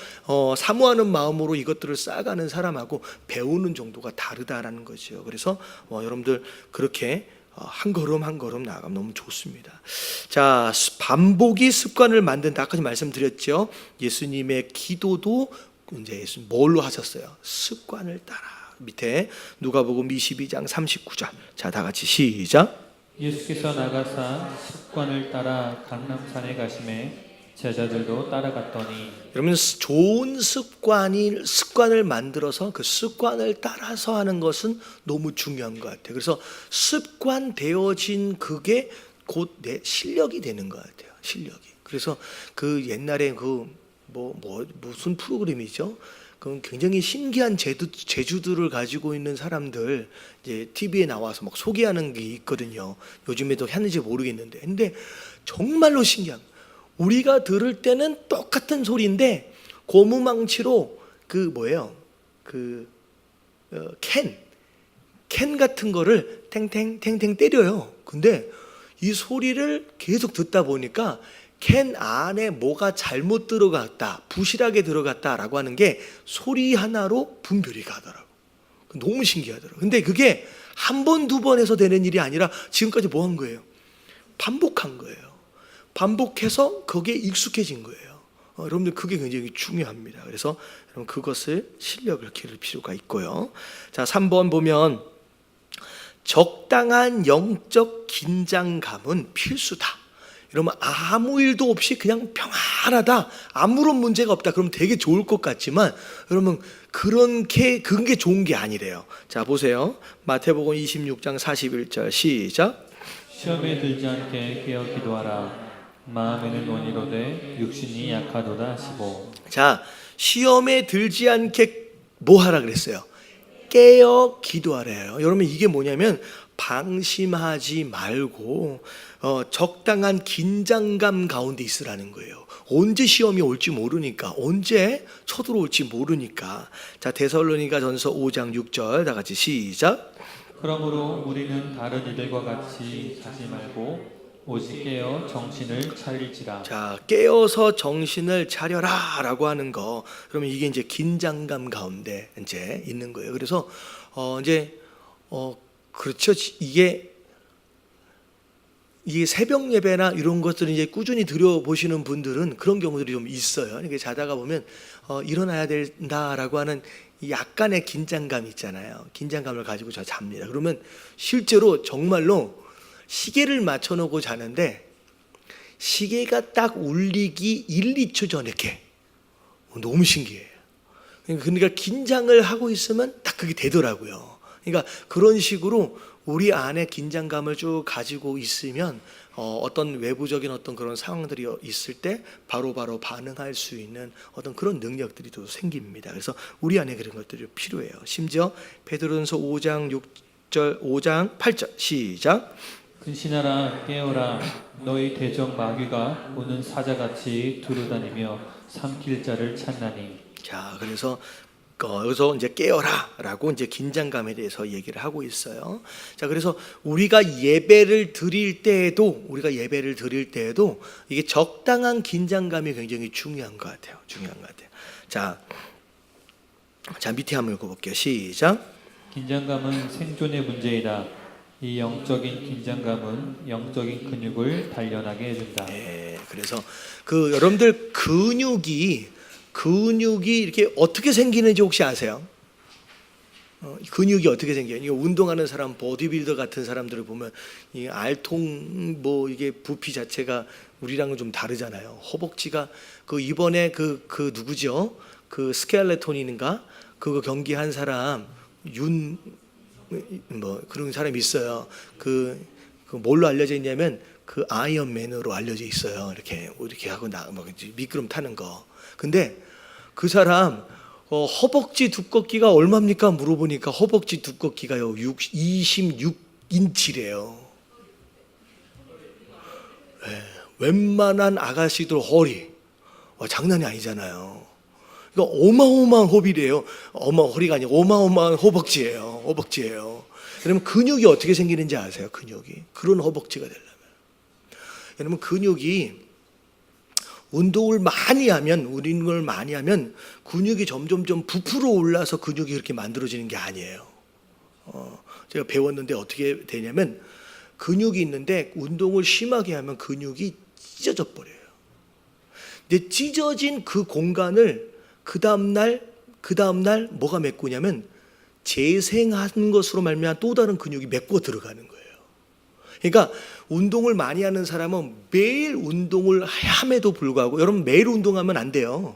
사모하는 마음으로 이것들을 쌓아가는 사람하고 배우는 정도가 다르다라는 거죠. 그래서 여러분들 그렇게 한 걸음 한 걸음 나아가면 너무 좋습니다. 자, 반복이 습관을 만든다. 아까 말씀드렸죠. 예수님의 기도도 이제 예수님 뭘로 하셨어요? 습관을 따라. 밑에 누가복음 22장 39절. 자, 다 같이 시작. 예수께서 나가사 습관을 따라 강남산에 가심에 제자들도 따라갔더니. 여러분 좋은 습관을 만들어서 그 습관을 따라서 하는 것은 너무 중요한 것 같아요. 그래서 습관되어진 그게 곧 내 실력이 되는 것 같아요. 실력이. 그래서 그 옛날에 무슨 프로그램이죠? 그 굉장히 신기한 재주들을 가지고 있는 사람들 이제 TV에 나와서 막 소개하는 게 있거든요. 요즘에도 하는지 모르겠는데, 근데 정말로 신기한. 우리가 들을 때는 똑같은 소리인데 고무망치로 캔 같은 거를 탱탱탱탱 때려요. 근데 이 소리를 계속 듣다 보니까 캔 안에 뭐가 잘못 들어갔다, 부실하게 들어갔다라고 하는 게 소리 하나로 분별이 가더라고. 너무 신기하더라고. 근데 그게 한 번, 두 번 해서 되는 일이 아니라 지금까지 뭐 한 거예요? 반복한 거예요. 반복해서 거기에 익숙해진 거예요. 여러분들 그게 굉장히 중요합니다. 그래서 여러분 그것을 실력을 기를 필요가 있고요. 자, 3번 보면 적당한 영적 긴장감은 필수다. 여러분 아무 일도 없이 그냥 평안하다, 아무런 문제가 없다, 그러면 되게 좋을 것 같지만 여러분 그런 게 좋은 게 아니래요. 자, 보세요. 마태복음 26장 41절 시작. 시험에 들지 않게 깨어 기도하라. 마음에는 원이로되 육신이 약하도다 하시고. 자, 시험에 들지 않게 뭐 하라 그랬어요? 깨어 기도하래요. 여러분 이게 뭐냐면 방심하지 말고 적당한 긴장감 가운데 있으라는 거예요. 언제 시험이 올지 모르니까, 언제 쳐들어올지 모르니까. 자, 데살로니가 전서 5장 6절 다 같이 시작. 그러므로 우리는 다른 이들과 같이 자지 말고 오직 깨어 정신을 차릴지라. 자, 깨어서 정신을 차려라라고 하는 거. 그러면 이게 이제 긴장감 가운데 이제 있는 거예요. 그래서 그렇죠. 이게 새벽 예배나 이런 것들을 이제 꾸준히 드려보시는 분들은 그런 경우들이 좀 있어요. 이게 자다가 보면 일어나야 된다라고 하는 약간의 긴장감이 있잖아요. 긴장감을 가지고 저 잡니다. 그러면 실제로 정말로 시계를 맞춰놓고 자는데 시계가 딱 울리기 1, 2초 전에 깨. 너무 신기해요. 그러니까 긴장을 하고 있으면 딱 그게 되더라고요. 그러니까 그런 식으로 우리 안에 긴장감을 쭉 가지고 있으면 어떤 외부적인 어떤 그런 상황들이 있을 때 바로바로 반응할 수 있는 어떤 그런 능력들이 또 생깁니다. 그래서 우리 안에 그런 것들이 필요해요. 심지어 베드로전서 5장 8절 시작. 근신하라 깨어라 너희 대적 마귀가 오는 사자같이 두루다니며 삼킬 자를 찾나니. 자, 그래서 여기서 이제 깨어라라고 이제 긴장감에 대해서 얘기를 하고 있어요. 자, 그래서 우리가 예배를 드릴 때에도 이게 적당한 긴장감이 굉장히 중요한 것 같아요. 자, 밑에 한번 읽어볼게요. 시작. 긴장감은 생존의 문제이다. 이 영적인 긴장감은 영적인 근육을 단련하게 해준다. 네, 그래서 여러분들 근육이 이렇게 어떻게 생기는지 혹시 아세요? 근육이 어떻게 생겨요? 이게 운동하는 사람, 보디빌더 같은 사람들을 보면 이 알통 이게 부피 자체가 우리랑은 좀 다르잖아요. 허벅지가 이번에 누구죠? 스켈레톤인가? 그거 경기한 사람 그런 사람이 있어요. 뭘로 알려져 있냐면 아이언맨으로 알려져 있어요. 이렇게 하고 미끄럼 타는 거. 근데 그 사람 허벅지 두껍기가 얼마입니까? 물어보니까 허벅지 두껍기가요 26인치래요. 네, 웬만한 아가씨들 허리 장난이 아니잖아요. 그러니까 어마어마한 허리래요. 허리가 아니고 어마어마한 허벅지예요. 여러분 근육이 어떻게 생기는지 아세요? 근육이 그런 허벅지가 되려면 여러분 근육이 운동을 많이 하면 근육이 점점점 부풀어 올라서 근육이 그렇게 만들어지는 게 아니에요. 제가 배웠는데 어떻게 되냐면 근육이 있는데 운동을 심하게 하면 근육이 찢어져 버려요. 근데 찢어진 그 공간을 그 다음날 뭐가 메꾸냐면 재생한 것으로 말미암아 또 다른 근육이 메꿔 들어가는 거예요. 그러니까 운동을 많이 하는 사람은 매일 운동을 함에도 불구하고 여러분 매일 운동하면 안 돼요.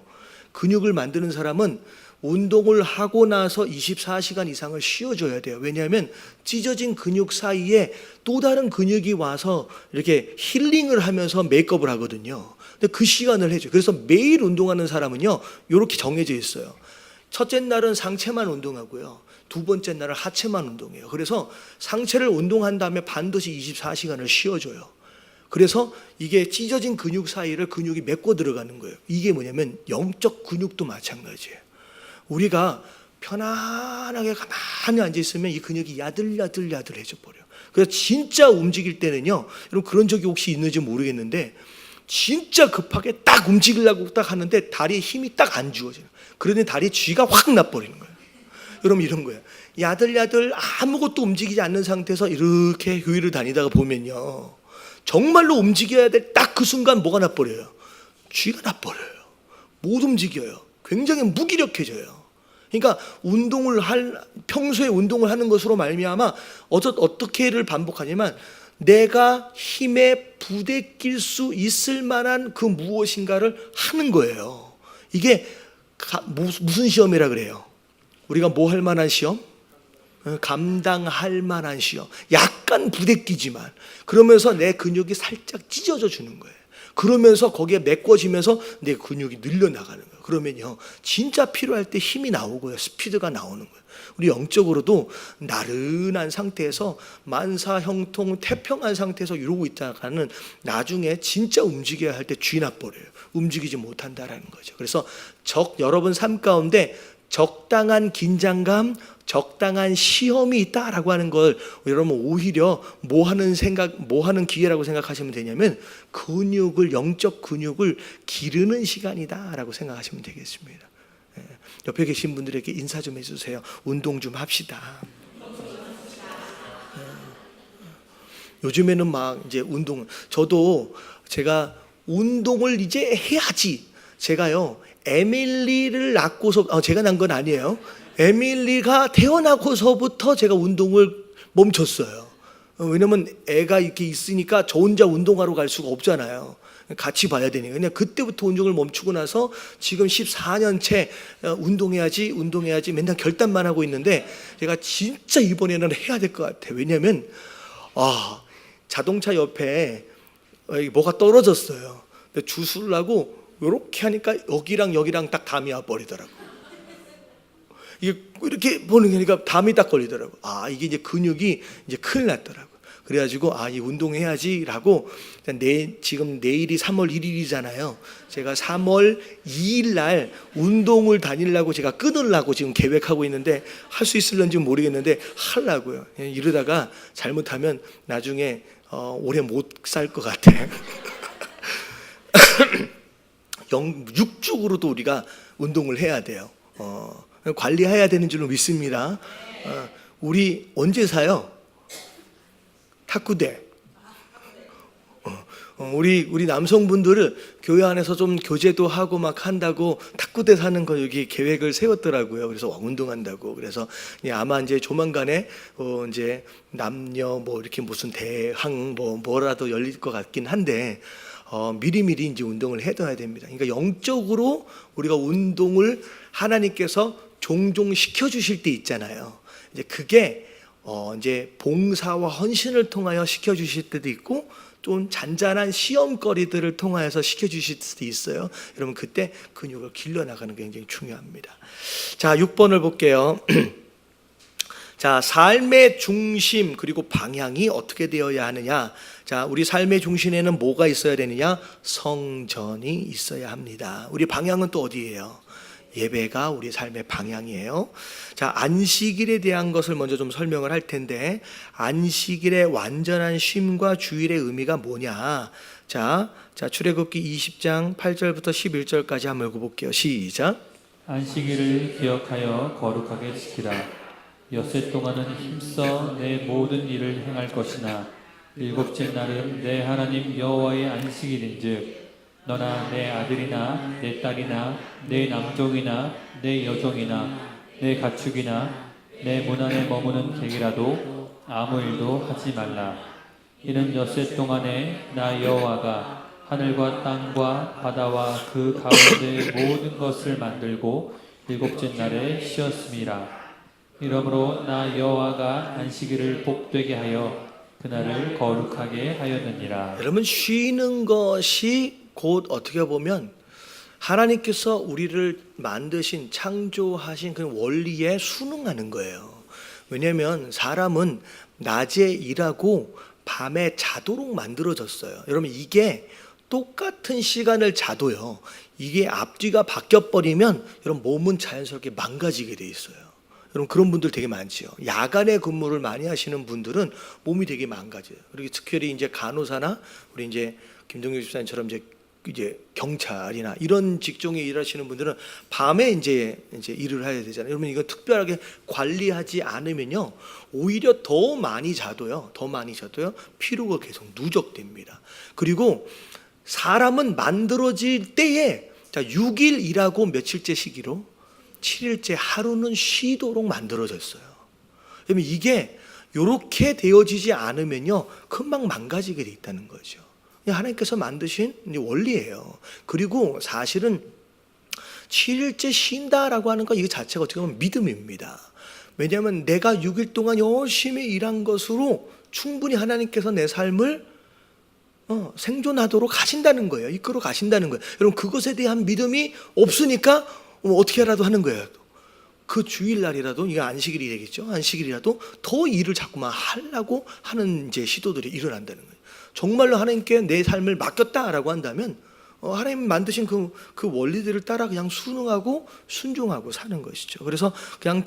근육을 만드는 사람은 운동을 하고 나서 24시간 이상을 쉬어줘야 돼요. 왜냐하면 찢어진 근육 사이에 또 다른 근육이 와서 이렇게 힐링을 하면서 메이크업을 하거든요. 근데 그 시간을 해줘요. 그래서 매일 운동하는 사람은요 이렇게 정해져 있어요. 첫째 날은 상체만 운동하고요. 두 번째 날은 하체만 운동해요. 그래서 상체를 운동한 다음에 반드시 24시간을 쉬어줘요. 그래서 이게 찢어진 근육 사이를 근육이 메꿔 들어가는 거예요. 이게 뭐냐면 영적 근육도 마찬가지예요. 우리가 편안하게 가만히 앉아 있으면 이 근육이 야들야들해져 버려요. 그래서 진짜 움직일 때는요, 여러분 그런 적이 혹시 있는지 모르겠는데 진짜 급하게 딱 움직이려고 딱 하는데 다리에 힘이 딱 안 주어져요. 그러니 다리에 쥐가 확 나버리는 거예요. 여러분 이런 거예요. 야들야들 아무것도 움직이지 않는 상태에서 이렇게 교회를 다니다가 보면요, 정말로 움직여야 될 딱 그 순간 뭐가 나버려요? 쥐가 나버려요. 못 움직여요. 굉장히 무기력해져요. 그러니까 평소에 운동을 하는 것으로 말미암아 어떻게를 반복하냐면 내가 힘에 부대낄 수 있을 만한 그 무엇인가를 하는 거예요. 이게 무슨 시험이라 그래요? 우리가 뭐 할 만한 시험? 감당할 만한 시험. 약간 부대끼지만 그러면서 내 근육이 살짝 찢어져 주는 거예요. 그러면서 거기에 메꿔지면서 내 근육이 늘려나가는 거예요. 그러면요 진짜 필요할 때 힘이 나오고요, 스피드가 나오는 거예요. 우리 영적으로도 나른한 상태에서 만사형통 태평한 상태에서 이러고 있다가는 나중에 진짜 움직여야 할 때 쥐나버려요. 움직이지 못한다라는 거죠. 그래서 여러분 삶 가운데 적당한 긴장감, 적당한 시험이 있다라고 하는 걸 여러분 오히려 뭐 하는 기회라고 생각하시면 되냐면 영적 근육을 기르는 시간이다라고 생각하시면 되겠습니다. 옆에 계신 분들에게 인사 좀 해주세요. 운동 좀 합시다. 요즘에는 막 이제 저도 제가 운동을 이제 해야지. 제가요, 에밀리를 낳고서, 제가 낳은 건 아니에요. 에밀리가 태어나고서부터 제가 운동을 멈췄어요. 왜냐면 애가 이렇게 있으니까 저 혼자 운동하러 갈 수가 없잖아요. 같이 봐야 되니까. 그냥 그때부터 운동을 멈추고 나서 지금 14년째 운동해야지 맨날 결단만 하고 있는데 제가 진짜 이번에는 해야 될 것 같아요. 왜냐면 자동차 옆에 뭐가 떨어졌어요. 근데 주술라고 이렇게 하니까 여기랑 딱 담이 와 버리더라고. 이게 이렇게 보는 게 아니라 담이 딱 걸리더라고. 이게 이제 근육이 이제 큰일 났더라고. 그래가지고 이 운동해야지라고 지금 내일이 3월 1일이잖아요. 제가 3월 2일 날 운동을 다니려고 제가 끊으려고 지금 계획하고 있는데 할 수 있을런지 모르겠는데 하려고요. 이러다가 잘못하면 나중에 오래 못 살 것 같아. 육적으로도 우리가 운동을 해야 돼요. 관리해야 되는 줄로 믿습니다. 우리 언제 사요? 탁구대. 우리 남성분들을 교회 안에서 좀 교제도 하고 막 한다고 탁구대 사는 거 여기 계획을 세웠더라고요. 그래서 운동한다고. 그래서 아마 이제 조만간에 이제 남녀 뭐 이렇게 무슨 대항 뭐라도 열릴 것 같긴 한데 미리미리 이제 운동을 해둬야 됩니다. 그러니까 영적으로 우리가 운동을 하나님께서 종종 시켜주실 때 있잖아요. 이제 그게 이제 봉사와 헌신을 통하여 시켜주실 때도 있고 좀 잔잔한 시험거리들을 통하여서 시켜주실 수도 있어요. 여러분 그때 근육을 길러나가는 게 굉장히 중요합니다. 자, 6번을 볼게요. 자, 삶의 중심 그리고 방향이 어떻게 되어야 하느냐. 자, 우리 삶의 중심에는 뭐가 있어야 되느냐? 성전이 있어야 합니다. 우리 방향은 또 어디예요? 예배가 우리 삶의 방향이에요. 자, 안식일에 대한 것을 먼저 좀 설명을 할 텐데 안식일의 완전한 쉼과 주일의 의미가 뭐냐? 자, 출애굽기 20장 8절부터 11절까지 한번 읽어볼게요. 시작. 안식일을 기억하여 거룩하게 지키라. 엿새 동안은 힘써 내 모든 일을 행할 것이나 일곱째 날은 내 하나님 여호와의 안식일인즉 너나 내 아들이나 내 딸이나 내 남종이나 내 여종이나 내 가축이나 내 문 안에 머무는 객이라도 아무 일도 하지 말라. 이는 엿새 동안에 나 여호와가 하늘과 땅과 바다와 그 가운데의 모든 것을 만들고 일곱째 날에 쉬었음이라. 이러므로 나 여호와가 안식일을 복되게 하여 그날을 거룩하게 하였느니라. 여러분 쉬는 것이 곧 어떻게 보면 하나님께서 우리를 만드신 창조하신 그 원리에 순응하는 거예요. 왜냐하면 사람은 낮에 일하고 밤에 자도록 만들어졌어요. 여러분 이게 똑같은 시간을 자도요, 이게 앞뒤가 바뀌어버리면 여러분 몸은 자연스럽게 망가지게 돼 있어요. 여러분 그런 분들 되게 많지요. 야간에 근무를 많이 하시는 분들은 몸이 되게 망가져요. 그리고 특별히 이제 간호사나 우리 이제 김동규 집사님처럼 이제 경찰이나 이런 직종에 일하시는 분들은 밤에 이제 일을 해야 되잖아요. 여러분 이거 특별하게 관리하지 않으면요 오히려 더 많이 자도요 피로가 계속 누적됩니다. 그리고 사람은 만들어질 때에 6일 일하고 며칠째 쉬기로 7일째 하루는 쉬도록 만들어졌어요. 그러면 이게 이렇게 되어지지 않으면요 금방 망가지게 돼 있다는 거죠. 하나님께서 만드신 원리예요. 그리고 사실은 7일째 쉰다라고 하는 거 이거 자체가 어떻게 보면 믿음입니다. 왜냐하면 내가 6일 동안 열심히 일한 것으로 충분히 하나님께서 내 삶을 생존하도록 하신다는 거예요. 이끌어 가신다는 거예요. 여러분 그것에 대한 믿음이 없으니까 어떻게라도 하는 거예요. 그 주일날이라도 이게 안식일이 되겠죠. 안식일이라도 더 일을 자꾸만 하려고 하는 이제 시도들이 일어난다는 거예요. 정말로 하나님께 내 삶을 맡겼다라고 한다면 하나님 만드신 그 원리들을 따라 그냥 순응하고 순종하고 사는 것이죠. 그래서 그냥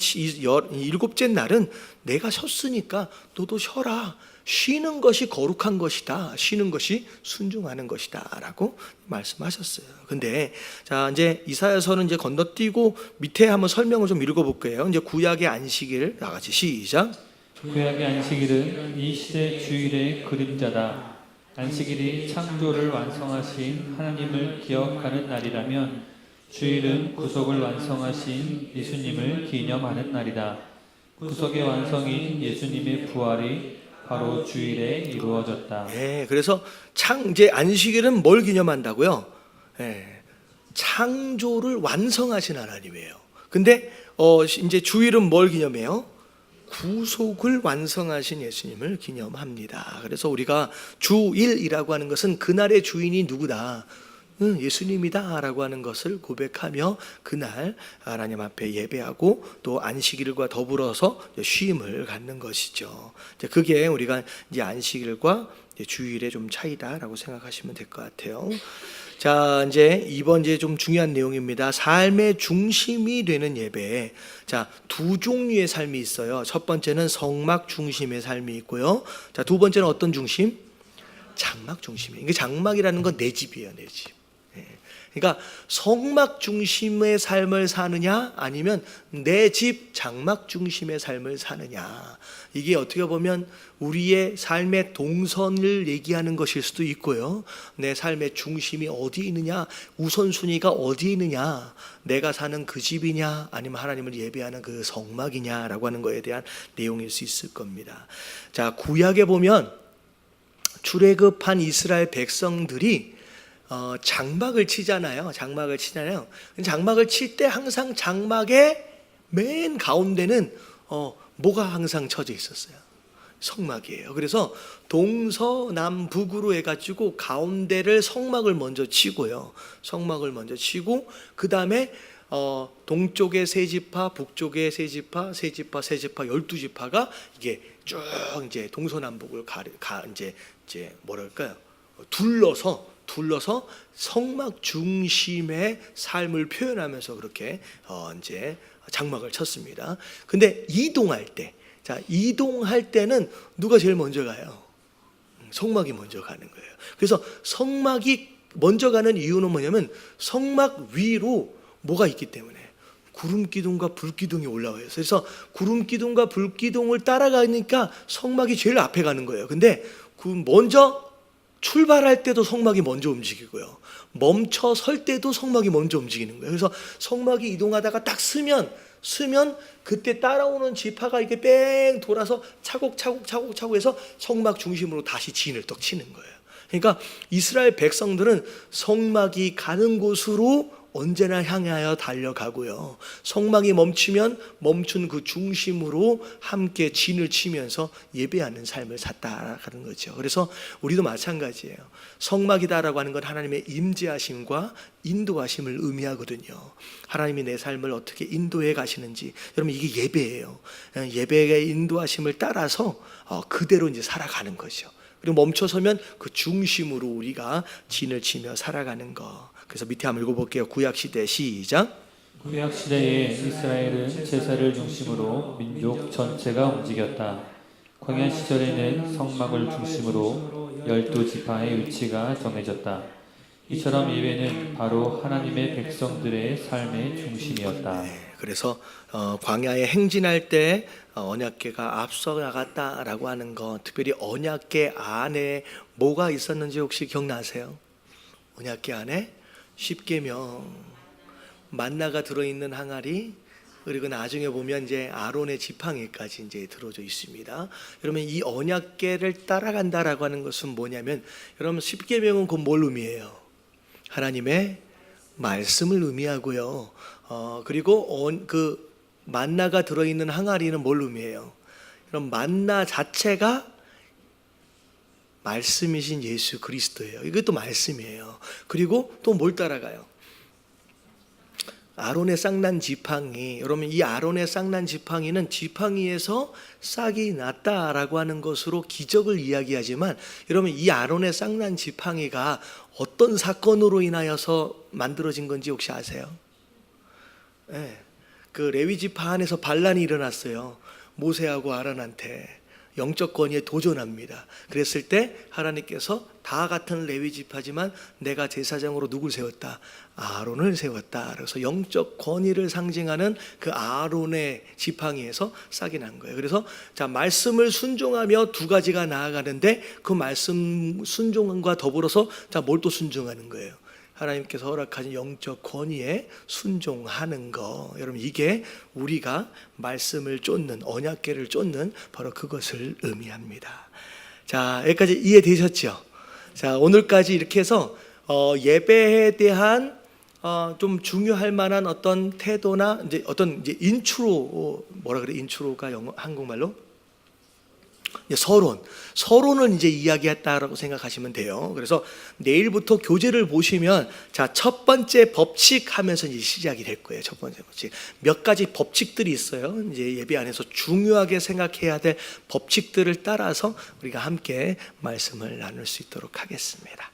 일곱째 날은 내가 쉬었으니까 너도 쉬어라. 쉬는 것이 거룩한 것이다. 쉬는 것이 순종하는 것이다. 라고 말씀하셨어요. 근데 자, 이제 이사야서는 이제 건너뛰고 밑에 한번 설명을 좀 읽어볼게요. 이제 구약의 안식일 다 같이 시작. 구약의 안식일은 이 시대 주일의 그림자다. 안식일이 창조를 완성하신 하나님을 기억하는 날이라면 주일은 구속을 완성하신 예수님을 기념하는 날이다. 구속의 완성인 예수님의 부활이 바로 주일에 이루어졌다. 네, 그래서 이제 안식일은 뭘 기념한다고요? 네, 창조를 완성하신 하나님이에요. 근데 이제 주일은 뭘 기념해요? 구속을 완성하신 예수님을 기념합니다. 그래서 우리가 주일이라고 하는 것은 그날의 주인이 누구다? 예수님이다 라고 하는 것을 고백하며 그날 하나님 앞에 예배하고 또 안식일과 더불어서 쉼을 갖는 것이죠. 그게 우리가 이제 안식일과 주일의 좀 차이다라고 생각하시면 될 것 같아요. 자, 이제 이번 이제 좀 중요한 내용입니다. 삶의 중심이 되는 예배. 자, 두 종류의 삶이 있어요. 첫 번째는 성막 중심의 삶이 있고요. 자, 두 번째는 어떤 중심? 장막 중심이에요. 이게 장막이라는 건 내 집이에요, 내 집. 그러니까 성막 중심의 삶을 사느냐 아니면 내 집 장막 중심의 삶을 사느냐, 이게 어떻게 보면 우리의 삶의 동선을 얘기하는 것일 수도 있고요. 내 삶의 중심이 어디에 있느냐, 우선순위가 어디에 있느냐, 내가 사는 그 집이냐 아니면 하나님을 예배하는 그 성막이냐라고 하는 것에 대한 내용일 수 있을 겁니다. 자, 구약에 보면 출애굽한 이스라엘 백성들이 장막을 치잖아요. 장막을 칠 때 항상 장막의 맨 가운데는 뭐가 항상 쳐져 있었어요? 성막이에요. 그래서 동서남북으로 해가지고 가운데를 성막을 먼저 치고요. 성막을 먼저 치고 그 다음에 동쪽에 세 지파, 북쪽에 세 지파, 12지파가 이게 쭉 이제 동서남북을 이제 뭐랄까요? 둘러서 성막 중심의 삶을 표현하면서 그렇게 이제 장막을 쳤습니다. 근데 이동할 때는 누가 제일 먼저 가요? 성막이 먼저 가는 거예요. 그래서 성막이 먼저 가는 이유는 뭐냐면 성막 위로 뭐가 있기 때문에 구름 기둥과 불 기둥이 올라와요. 그래서 구름 기둥과 불 기둥을 따라가니까 성막이 제일 앞에 가는 거예요. 근데 먼저 출발할 때도 성막이 먼저 움직이고요. 멈춰 설 때도 성막이 먼저 움직이는 거예요. 그래서 성막이 이동하다가 딱 쓰면 그때 따라오는 지파가 이렇게 뺑 돌아서 차곡차곡 해서 성막 중심으로 다시 진을 떡 치는 거예요. 그러니까 이스라엘 백성들은 성막이 가는 곳으로 언제나 향하여 달려가고요. 성막이 멈추면 멈춘 그 중심으로 함께 진을 치면서 예배하는 삶을 살아가는 거죠. 그래서 우리도 마찬가지예요. 성막이다라고 하는 건 하나님의 임재하심과 인도하심을 의미하거든요. 하나님이 내 삶을 어떻게 인도해 가시는지, 여러분 이게 예배예요. 예배의 인도하심을 따라서 그대로 이제 살아가는 거죠. 그리고 멈춰서면 그 중심으로 우리가 진을 치며 살아가는 거. 그래서 밑에 한번 읽어볼게요. 구약시대 시작. 구약시대에 이스라엘은 제사를 중심으로 민족 전체가 움직였다. 광야 시절에는 성막을 중심으로 12지파의 위치가 정해졌다. 이처럼 예배는 바로 하나님의 백성들의 삶의 중심이었다. 네, 그래서 광야에 행진할 때 언약궤가 앞서 나갔다라고 하는 거, 특별히 언약궤 안에 뭐가 있었는지 혹시 기억나세요? 언약궤 안에 십계명, 만나가 들어있는 항아리, 그리고 나중에 보면 이제 아론의 지팡이까지 이제 들어져 있습니다. 여러분 이 언약궤를 따라간다라고 하는 것은 뭐냐면, 여러분 십계명은 곧 뭘 의미해요? 하나님의 말씀을 의미하고요. 그리고 그 만나가 들어있는 항아리는 뭘 의미해요? 그럼 만나 자체가 말씀이신 예수 그리스도예요. 이것도 말씀이에요. 그리고 또 뭘 따라가요? 아론의 쌍난 지팡이. 여러분 이 아론의 쌍난 지팡이는 지팡이에서 싹이 났다라고 하는 것으로 기적을 이야기하지만 여러분 이 아론의 쌍난 지팡이가 어떤 사건으로 인하여서 만들어진 건지 혹시 아세요? 네. 그 레위 지파 안에서 반란이 일어났어요. 모세하고 아론한테 영적 권위에 도전합니다. 그랬을 때 하나님께서 다 같은 레위 지파지만 내가 제사장으로 누굴 세웠다? 아론을 세웠다. 그래서 영적 권위를 상징하는 그 아론의 지팡이에서 싹이 난 거예요. 그래서 자, 말씀을 순종하며 두 가지가 나아가는데 그 말씀 순종과 더불어서 자, 뭘 또 순종하는 거예요? 하나님께서 허락하신 영적 권위에 순종하는 거. 여러분 이게 우리가 말씀을 쫓는 언약궤를 쫓는 바로 그것을 의미합니다. 자, 여기까지 이해되셨죠? 자, 오늘까지 이렇게 해서 예배에 대한 좀 중요할 만한 어떤 태도나 이제 어떤 이제 인트로 뭐라 그래? 인트로가 한국말로 서론을 이제 이야기했다라고 생각하시면 돼요. 그래서 내일부터 교재를 보시면 자, 첫 번째 법칙 하면서 이제 시작이 될 거예요. 첫 번째 법칙. 몇 가지 법칙들이 있어요. 이제 예배 안에서 중요하게 생각해야 될 법칙들을 따라서 우리가 함께 말씀을 나눌 수 있도록 하겠습니다.